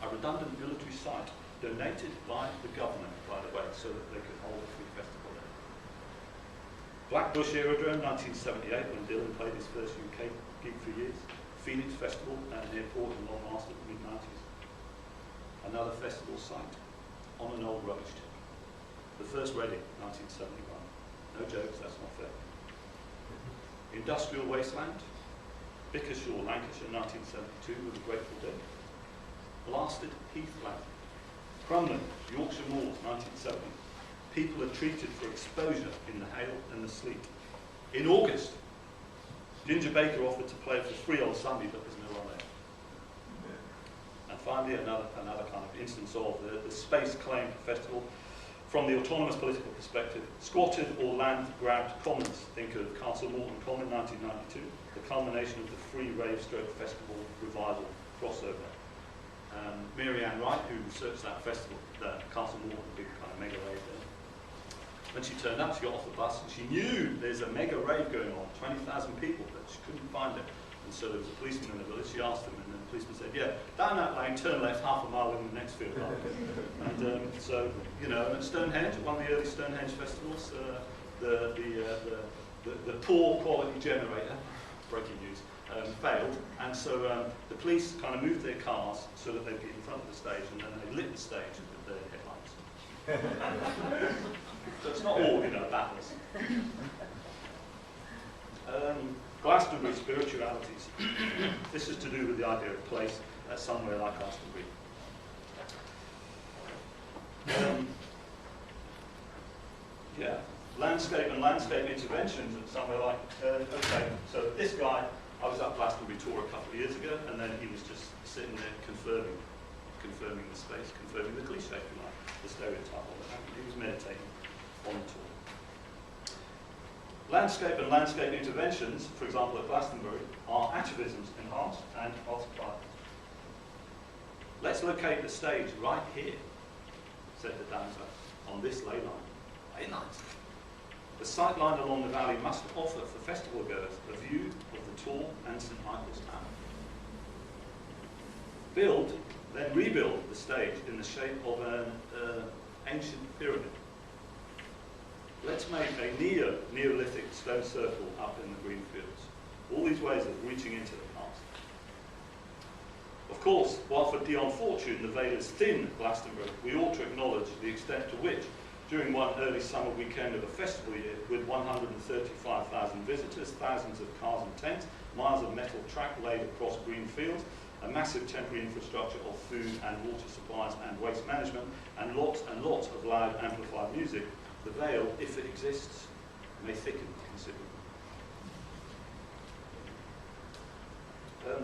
a redundant military site donated by the government, by the way, so that they could hold a free festival there. Blackbush Aerodrome, 1978, when Dylan played his first UK gig for years. Phoenix Festival and an airport in Long Marston, mid-90s. Another festival site on an old rubbish tip. The first Reading, 1971. No jokes, that's not fair. Industrial Wasteland, Bickershaw, Lancashire, 1972, with a Grateful Dead. Blasted Heathland, Crumlin, Yorkshire Moors, 1970. People are treated for exposure in the hail and the sleet. In August, Ginger Baker offered to play for free on Sunday, but there's no one there. And finally, another kind of instance of the Space Claim Festival. From the autonomous political perspective, squatted or land-grabbed commons. Think of Castle Morton Common, 1992, the culmination of the free rave stroke festival revival crossover. Mary Ann Wright, who researched that festival, Castle Morton, big kind of mega rave there. When she turned up, she got off the bus and she knew there's a mega rave going on, 20,000 people, but she couldn't find it. And so there was a policeman in the village. She asked him, and the policeman said, "Yeah, down that lane, turn left, half a mile in the next field." And so, you know, and at Stonehenge, one of the early Stonehenge festivals, the poor quality generator, breaking news, failed, and so the police kind of moved their cars so that they'd get in front of the stage, and then they lit the stage with their headlights. So it's not all, you know, battles. Glastonbury spiritualities. This is to do with the idea of place somewhere like Glastonbury. Yeah, landscape and landscape interventions at somewhere like, okay, so this guy, I was at Glastonbury tour a couple of years ago, and then he was just sitting there confirming the space, confirming the cliche, if you like, the stereotype of it. He was meditating on the tour. Landscape and landscape interventions, for example at Glastonbury, are atavisms enhanced and multiplied. Let's locate the stage right here, said the dancer, on this ley line. Ley lines. The sight line along the valley must offer for festival goers a view of the Tor and St Michael's Tower. Build, then rebuild the stage in the shape of an ancient pyramid. Let's make a Neolithic stone circle up in the green fields. All these ways of reaching into the past. Of course, while for Dion Fortune the veil is thin at Glastonbury, we ought to acknowledge the extent to which, during one early summer weekend of a festival year, with 135,000 visitors, thousands of cars and tents, miles of metal track laid across green fields, a massive temporary infrastructure of food and water supplies and waste management, and lots of loud amplified music, the veil, if it exists, may thicken considerably.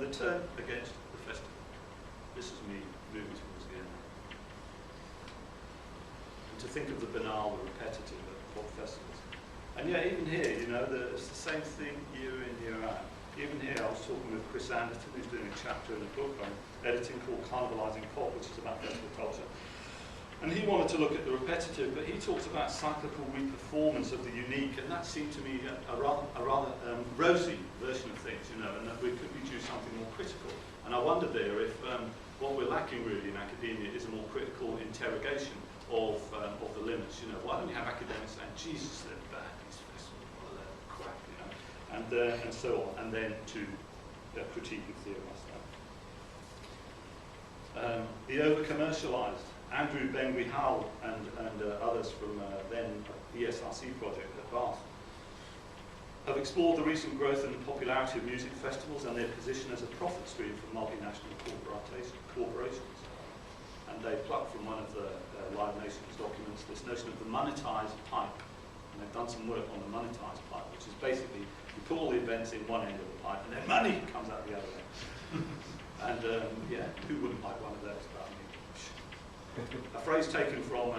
The turn against the festival. This is me moving towards the end. And to think of the banal, the repetitive at pop festivals. And yet, even here, you know, it's the same thing year in, year out. Even here, I was talking with Chris Anderton, who's doing a chapter in a book on editing called Carnivalising Pop, which is about festival culture. And he wanted to look at the repetitive, but he talks about cyclical reperformance of the unique, and that seemed to me a rather rosy version of things, you know, and that we could do something more critical. And I wonder there if what we're lacking really in academia is a more critical interrogation of the limits. You know, why don't we have academics saying, Jesus, they're bad, these festivals, what a load of crap, you know, and so on, and then to critique and theorise that. The over-commercialised. Andrew Bengui-Howell and others from then ESRC project at Bath have explored the recent growth and popularity of music festivals and their position as a profit stream for multinational corporations. And they plucked from one of the Live Nations documents this notion of the monetized pipe. And they've done some work on the monetized pipe, which is basically you put all the events in one end of the pipe and then money comes out the other end. And yeah, who wouldn't like one of those about me? A phrase taken from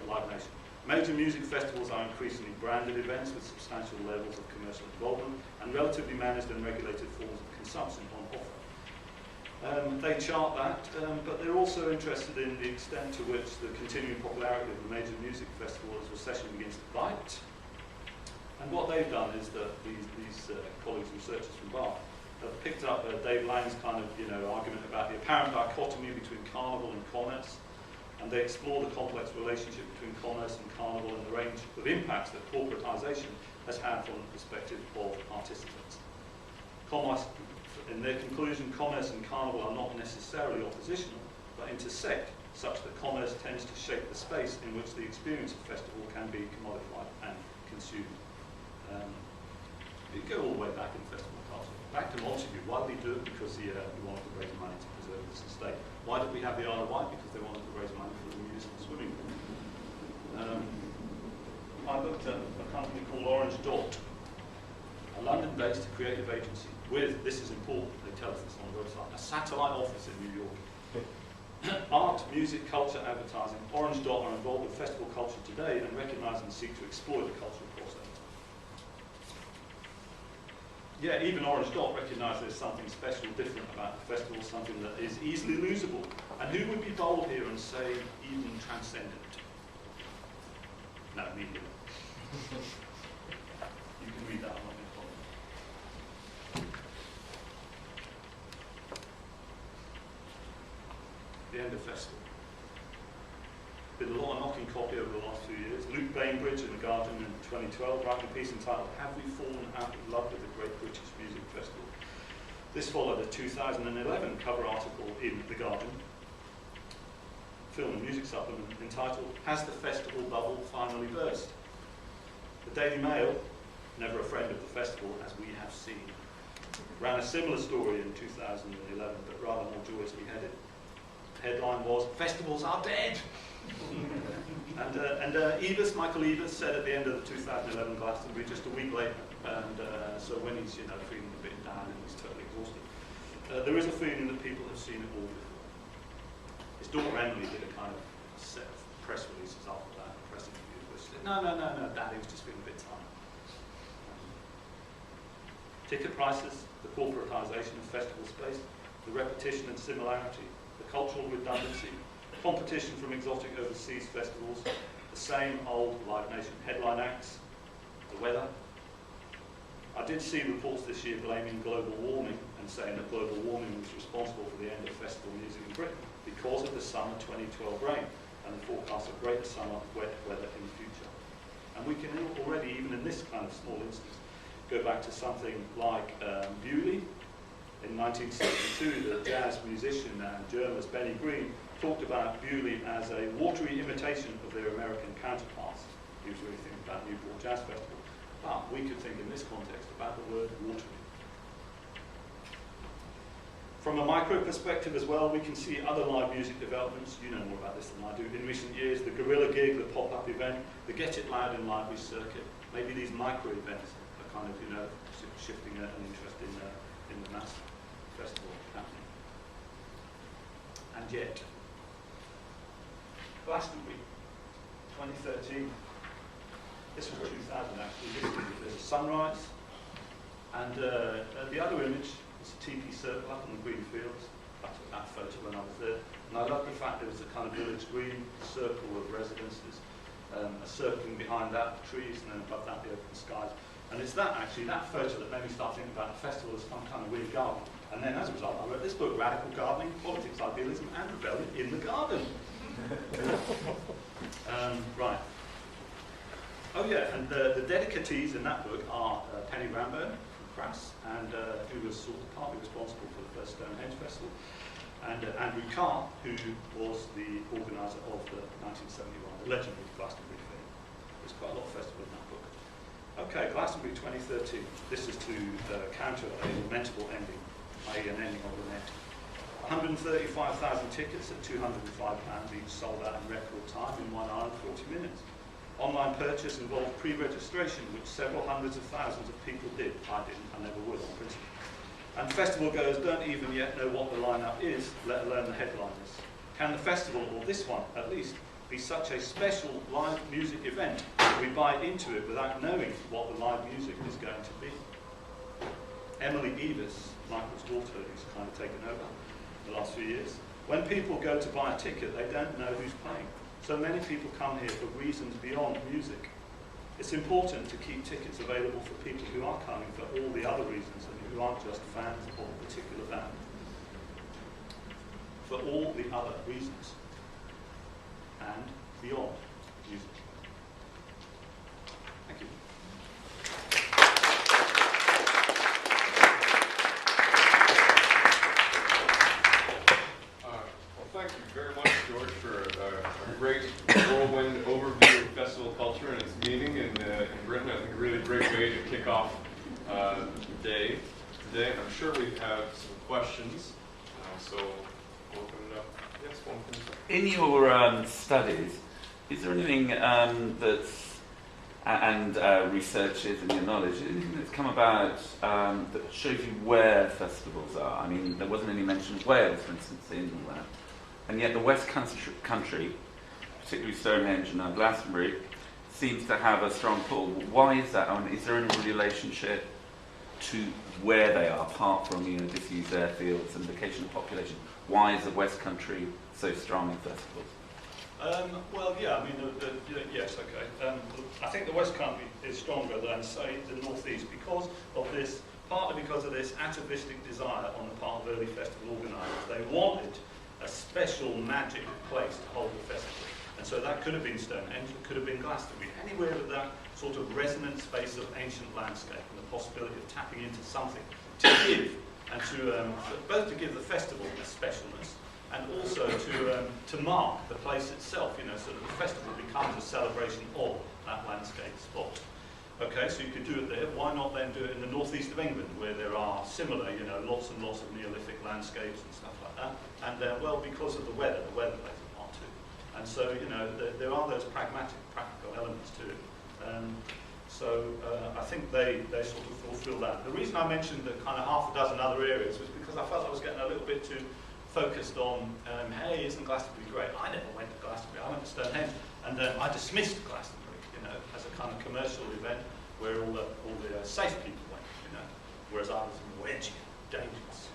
Live Nation. Major music festivals are increasingly branded events with substantial levels of commercial involvement and relatively managed and regulated forms of consumption on offer. They chart that, but they're also interested in the extent to which the continuing popularity of a major music festival as recession begins to bite. And what they've done is that these colleagues, researchers from Bath, have picked up Dave Lang's kind of argument about the apparent dichotomy between carnival and commerce, and they explore the complex relationship between commerce and carnival and the range of impacts that corporatisation has had from the perspective of participants. In their conclusion, commerce and carnival are not necessarily oppositional, but intersect, such that commerce tends to shape the space in which the experience of festival can be commodified and consumed. You go all the way back in festival culture. Back to Montague. Why did he do it? Because he wanted to raise money to preserve this estate. Why did we have the Isle of Wight? Because they wanted to raise money for the municipal swimming pool. I looked at a company called Orange Dot, a London-based creative agency with, this is important, they tell us this on the website, a satellite office in New York. Art, music, culture, advertising. Orange Dot are involved with festival culture today and recognise and seek to exploit the cultural crossover. Yeah, even Orange Dot recognise there's something special, different about the festival, something that is easily losable. And who would be bold here and say even transcendent? No, me neither. You can read that on your phone. The end of festival. Been a lot of knocking copy over the last few years. Luke Bainbridge in The Guardian in 2012 writing a piece entitled "Have We Fallen Out of Love with the Great British Music Festival?" This followed a 2011 cover article in The Guardian, film and music supplement, entitled "Has the Festival Bubble Finally Burst?" The Daily Mail, never a friend of the festival as we have seen, ran a similar story in 2011, but rather more joyously headed. The headline was, "Festivals are dead!" and Michael Evers said at the end of the 2011 Glastonbury, just a week later, and so when he's feeling a bit down and he's totally exhausted, there is a feeling that people have seen it all before. His daughter Emily did a kind of set of press releases after that, press interviews, where she said, no, Daddy was just feeling a bit tired. Ticket prices, the corporatisation of festival space, the repetition and similarity, the cultural redundancy, competition from exotic overseas festivals, the same old Live Nation headline acts, the weather. I did see reports this year blaming global warming and saying that global warming was responsible for the end of festival music in Britain because of the summer 2012 rain and the forecast of greater summer wet weather in the future. And we can already, even in this kind of small instance, go back to something like Bewley. In 1972, the jazz musician and journalist Benny Green talked about Bewley as a watery imitation of their American counterparts. He was really thinking about Newport Jazz Festival. But we could think in this context about the word watery. From a micro perspective as well, we can see other live music developments. You know more about this than I do. In recent years, the guerrilla gig, the pop-up event, the Get It Loud in Library circuit, maybe these micro events are kind of, shifting an interest in the mass festival happening. And yet, Glastonbury, 2013. This was 2000 actually. There's a sunrise, and the other image is a teepee circle up on the green fields. I took that photo when I was there, and I love the fact there was a kind of village green circle of residences, a circling behind that trees, and then above that the open skies. And it's that photo that made me start thinking about the festival as some kind of weird garden. And then as a result, I wrote this book, Radical Gardening, Politics, Idealism and Rebellion in the Garden. Right. Oh yeah, and the dedicatees in that book are Penny Rambo from Crass, and who was sort of partly responsible for the first Stonehenge Festival, and Andrew Carr, who was the organiser of the 1971, the legendary Glastonbury Fair. There's quite a lot of festival in that book. Okay, Glastonbury 2013. This is to counter a lamentable ending, i.e. an ending of the net. 135,000 tickets at £205 each sold out in record time in 1 hour and 40 minutes. Online purchase involved pre-registration, which several hundreds of thousands of people did. I didn't, I never would on principle. And festival goers don't even yet know what the lineup is, let alone the headliners. Can the festival, or this one at least, be such a special live music event that we buy into it without knowing what the live music is going to be? Emily Evis, Michael's daughter, who's kind of taken over the last few years. When people go to buy a ticket, they don't know who's playing. So many people come here for reasons beyond music. It's important to keep tickets available for people who are coming for all the other reasons and who aren't just fans of a particular band. For all the other reasons and beyond music. Thank you. Well, thank you very much, George, for a great whirlwind overview of festival culture and its meaning in Britain. I think a really great way to kick off the day today. I'm sure we have some questions, so we'll open it up. Yes, one question. In your studies, is there anything that's, and researches and your knowledge, anything that's come about that shows you where festivals are? I mean, there wasn't any mention of Wales, for instance, in that. And yet the West Country, particularly Stonehenge and Glastonbury, seems to have a strong pull. Why is that? I mean, is there any relationship to where they are, apart from disused airfields and vacation population? Why is the West Country so strong in festivals? Well, yeah, I mean, yes, okay. I think the West Country is stronger than, say, the North East because of this, partly because of this atavistic desire on the part of early festival organisers. They wanted a special magic place to hold the festival. And so that could have been Stonehenge, it could have been Glastonbury, anywhere with that sort of resonant space of ancient landscape and the possibility of tapping into something to give, and to both to give the festival a specialness and also to mark the place itself, so that the festival becomes a celebration of that landscape spot. Okay, so you could do it there. Why not then do it in the northeast of England, where there are similar, lots and lots of Neolithic landscapes and stuff like that? And well, because of the weather plays a part too. And so, there are those practical elements to it. So I think they sort of fulfill that. The reason I mentioned the kind of half a dozen other areas was because I felt I was getting a little bit too focused on, hey, isn't Glastonbury great? I never went to Glastonbury. I went to Stonehenge, and I dismissed Glastonbury, as a kind of commercial event where all the safe people went, whereas I was more edgy, dangerous.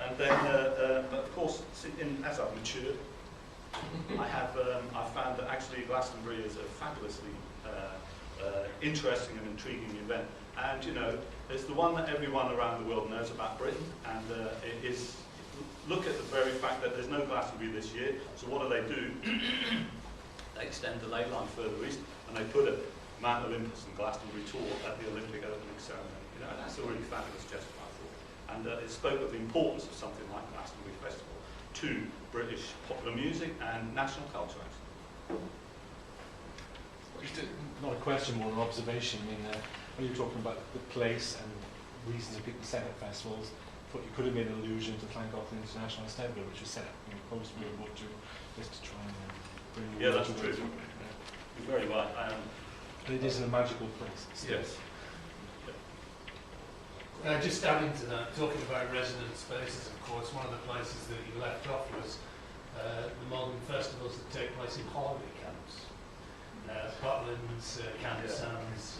And then, but of course, as I've matured, I found that actually Glastonbury is a fabulously interesting and intriguing event. And it's the one that everyone around the world knows about Britain, and it is. Look at the very fact that there's no Glastonbury this year. So what do? They extend the ley line further east, and they put a Mount Olympus and Glastonbury tour at the Olympic opening ceremony. And that's a really fabulous gesture, I thought. And it spoke of the importance of something like Glastonbury Festival to British popular music and national culture, actually. Just not a question, more an observation. I mean, when you're talking about the place and reasons that people set up festivals, I thought you could have made an allusion to Llangollen International Eisteddfod, which was set up post-World War II, just to try and bring the Yeah, that's world true. together. You're very right. But it is a magical place. Yes. Just adding to that, talking about resonant spaces, of course, one of the places that you left off was the modern festivals that take place in holiday camps. Butlins, Camp Sands,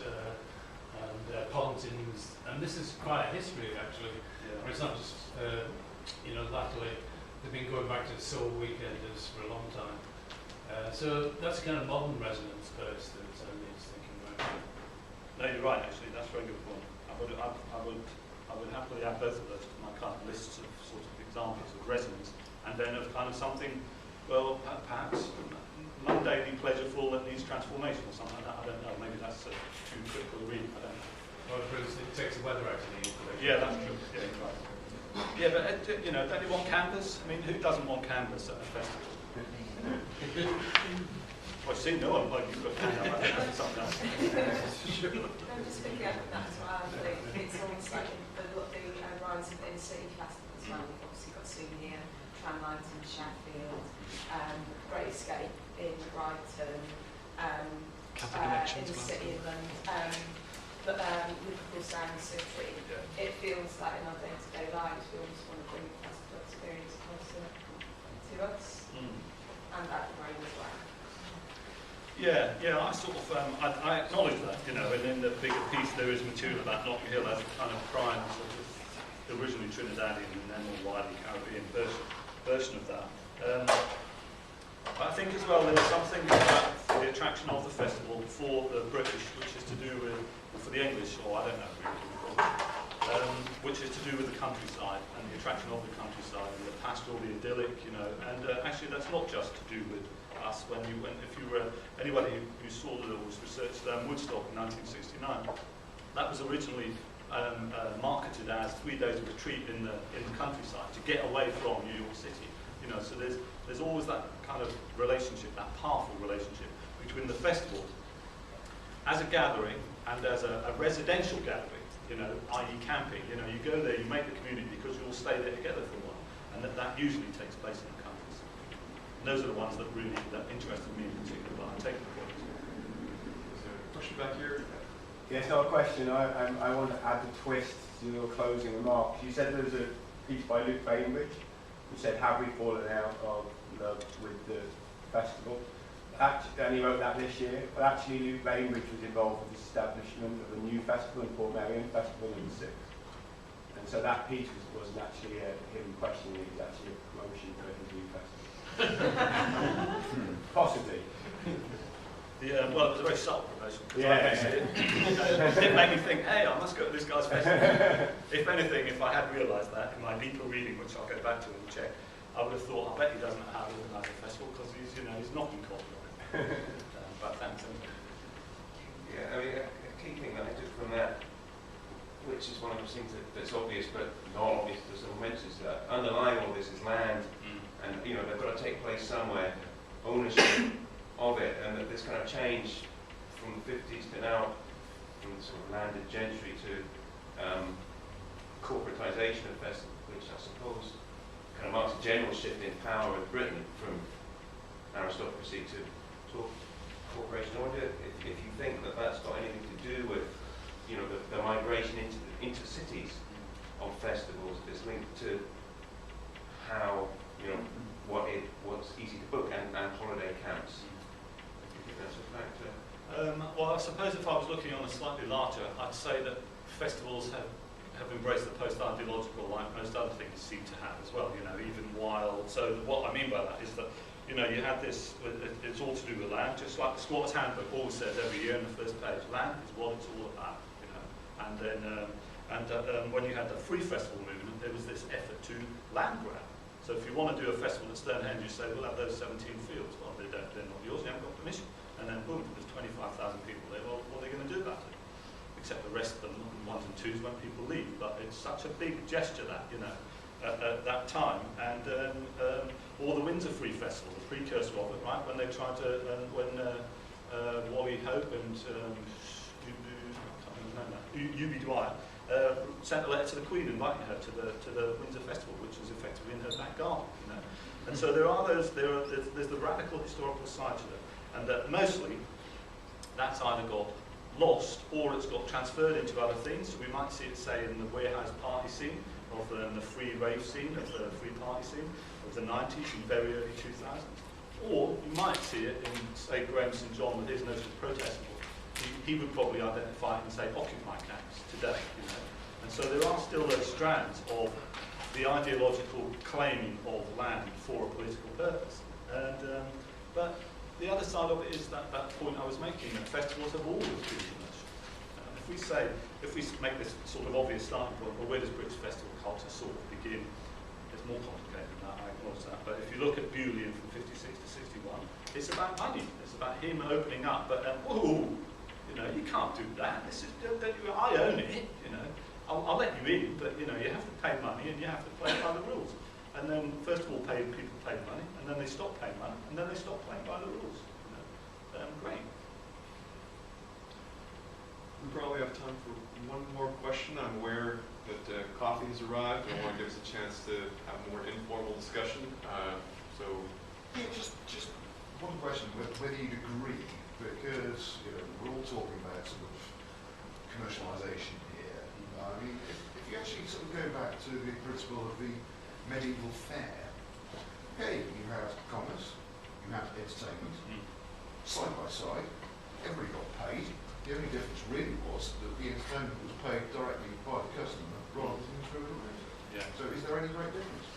and Pontins, and this is quite a history actually. Yeah. It's not just, latterly, they've been going back to the Soul Weekenders for a long time. So that's a kind of modern resonant space that needs thinking about. No, you're right, actually, that's a very good point. I would happily add both of those to my kind of lists of sort of examples of resonance, and then of kind of something, well, perhaps mundanely pleasureful that needs transformation or something like that. I don't know. Maybe that's too critical to read. I don't know. Well, for instance, it takes the weather out of the equation. Yeah, that's true. Yeah, you're right. Yeah, but don't you want canvas? I mean, who doesn't want canvas at a festival? Well, I see no one. Like you've got something else. I'm just thinking of that as well. It's almost like the rise of the city festival as well. You've obviously got Souvenir, Tramlines in Sheffield, Great Escape in Brighton, Catholic Connections, in the City of London. Liverpool Sound City, it feels like in our day-to-day lives we almost want to bring the festival experience closer to us and at the moment as well. Yeah, I sort of, I acknowledge that, you know, and in the bigger piece there is material about Notting Hill as a kind of prime, sort of originally Trinidadian and then more widely Caribbean version of that. But I think as well there was something about the attraction of the festival for the British, which is to do with, for the English, or I don't know really, which is to do with the countryside and the attraction of the countryside and the pastoral, the idyllic, you know, and actually that's not just to do with us. If you were anybody who saw the research Woodstock in 1969, that was originally marketed as 3 days of retreat in the countryside to get away from New York City. You know, so there's always that kind of relationship, that powerful relationship between the festival as a gathering and as a residential gathering. You know, i.e. camping. You know, you go there, you make the community because you all stay there together for a while, and that usually takes place in the countries. And those are the ones that really interested me in particular. But I take the point. Is there a question back here? Yes, no, a question. I want to add a twist to your closing remarks. You said there was a piece by Luke Bainbridge who said, "Have we fallen out of love with the festival?" And he wrote that this year. But actually, Luke Bainbridge was involved with the establishment of a new festival in Port Marion, Festival in the 6th. And so that piece wasn't actually him questioning it, it was actually a promotion for his new festival. Possibly. Yeah, well, it was a very subtle promotion. Yeah. It did make me think, hey, I must go to this guy's festival. If anything, if I had realised that in my deeper reading, which I'll go back to and check, I would have thought, I bet he doesn't know how to organise a festival because he's, you know, he's knocking copy on it. But thanks. Yeah, I mean, a key thing that I took from that, which is one of those things that's obvious but not obvious to someone mentions, that underlying all this is land, and you know they've got to take place somewhere, ownership of it, and that this kind of change from the 50s to now, from sort of landed gentry to corporatisation of festivals, which I suppose kind of marks a general shift in power in Britain from aristocracy to corporation. I wonder if you think that that's got anything to do with, you know, the migration into cities of festivals that's linked to how, you know, what's easy to book and holiday camps. Do you think that's a factor? Well, I suppose if I was looking on a slightly larger, I'd say that festivals have embraced the post-ideological like most other things seem to have as well, you know, even while, so what I mean by that is that, you know, you had this, it's all to do with land, just like the Squatter's Handbook always says every year on the first page, land is what it's all about, you know, and then, when you had the free festival movement, there was this effort to land grab. So if you want to do a festival at Stonehenge, you say, we'll have those 17 fields, well, they're not yours, you haven't got permission, and then boom, there's 25,000 people there, well, what are they going to do about it? Except the rest of them, ones and twos, when people leave. But it's such a big gesture that, you know, at that time. And or the Windsor Free Festival, the precursor of it, right? When they tried to, when Wally Hope and Ubi Dwyer sent a letter to the Queen inviting her to the Windsor Festival, which was effectively in her back garden, you know. And so there's the radical historical side to it, and that mostly that's either got lost or it's got transferred into other things. So we might see it, say, in the warehouse party scene, or in the free rave scene, of the free party scene of the 90s and very early 2000s. Or you might see it in, say, Graham St John with his notion of protest. He would probably identify it and say Occupy camps today, you know. And so there are still those strands of the ideological claiming of land for a political purpose. And but the other side of it is that point I was making, that festivals have always been commercial. If we make this sort of obvious starting point, well, where does British festival culture sort of begin? It's more complicated than that, I acknowledge that. But if you look at Bullion from 56 to 61, it's about money. It's about him opening up, but whoa, you know, you can't do that. This is, I own it, you know. I'll let you in, but you know, you have to pay money and you have to play by the rules. And then, first of all, people pay money, and then they stop paying money, and then they stop playing by the rules. You know? Great. We probably have time for one more question. I'm aware that coffee has arrived, and I want to give us a chance to have more informal discussion. Yeah, just one question, whether you'd agree, because you know, we're all talking about sort of commercialisation here. I mean, if you actually sort of go back to the principle of the medieval fair, okay, you had commerce, you had entertainment, side by side, everybody got paid. The only difference really was that the entertainment was paid directly by the customer rather than through the renter. Yeah. So is there any great difference?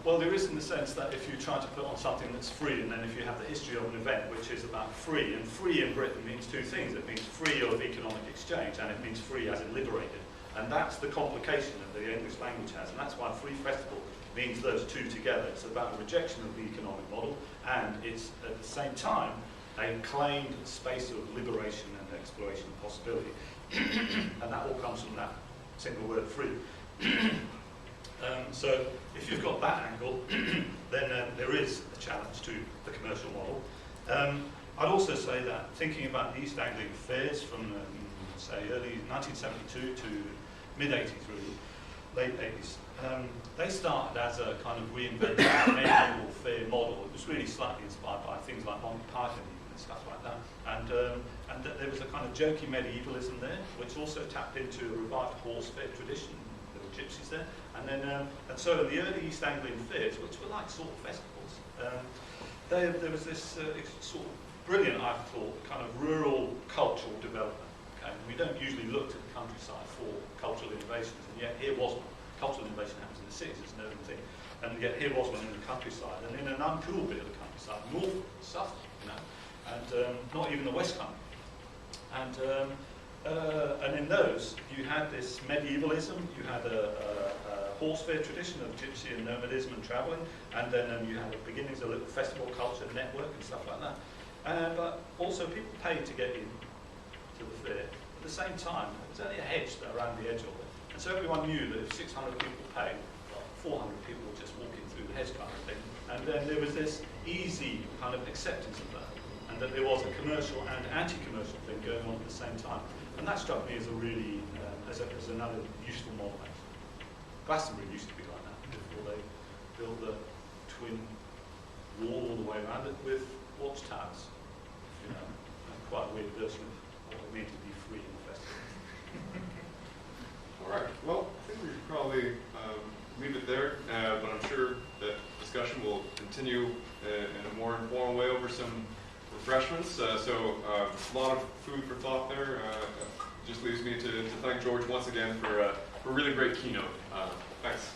Well, there is in the sense that if you try to put on something that's free, and then if you have the history of an event which is about free, and free in Britain means two things. It means free of economic exchange, and it means free as in liberated. And that's the complication that the English language has, and that's why free festival means those two together. It's about a rejection of the economic model, and it's at the same time a claimed space of liberation and exploration and possibility. And that all comes from that single word, free. So if you've got that angle, then there is a challenge to the commercial model. I'd also say that thinking about the East Anglian fairs from, say, early 1972 to mid-83, late 80s, they started as a kind of reinvented medieval fair model. It was really slightly inspired by things like Monty Python and stuff like that. And there was a kind of jokey medievalism there, which also tapped into a revived horse fair tradition. There were gypsies there. And so in the early East Anglian fairs, which were like sort of festivals, there was this sort of brilliant, I thought, kind of rural cultural development. Okay? We don't usually look to the countryside for cultural innovations, and yet here was one. Cultural innovation happens in the cities, it's an urban thing, and yet here was one in the countryside, and in an uncool bit of the countryside, north, Suffolk, you know, and not even the West Country. And in those, you had this medievalism, you had a horse fair tradition of gypsy and nomadism and travelling, and then you had the beginnings of a little festival culture network and stuff like that. But also people paid to get in to the fair. At the same time, there was only a hedge around the edge of it. And so everyone knew that if 600 people paid, 400 people were just walking through the hedge kind of thing. And then there was this easy kind of acceptance of that, and that there was a commercial and anti-commercial thing going on at the same time. And that struck me as a really, as another useful model, actually. Glastonbury used to be like that before they built the twin wall all the way around it with watchtowers. You know, quite a weird version of what it means to be free in the festival. All right. Well, I think we should probably leave it there, but I'm sure that discussion will continue in a more informal way over some refreshments. So a lot of food for thought there. Just leaves me to thank George once again for a really great keynote. Thanks.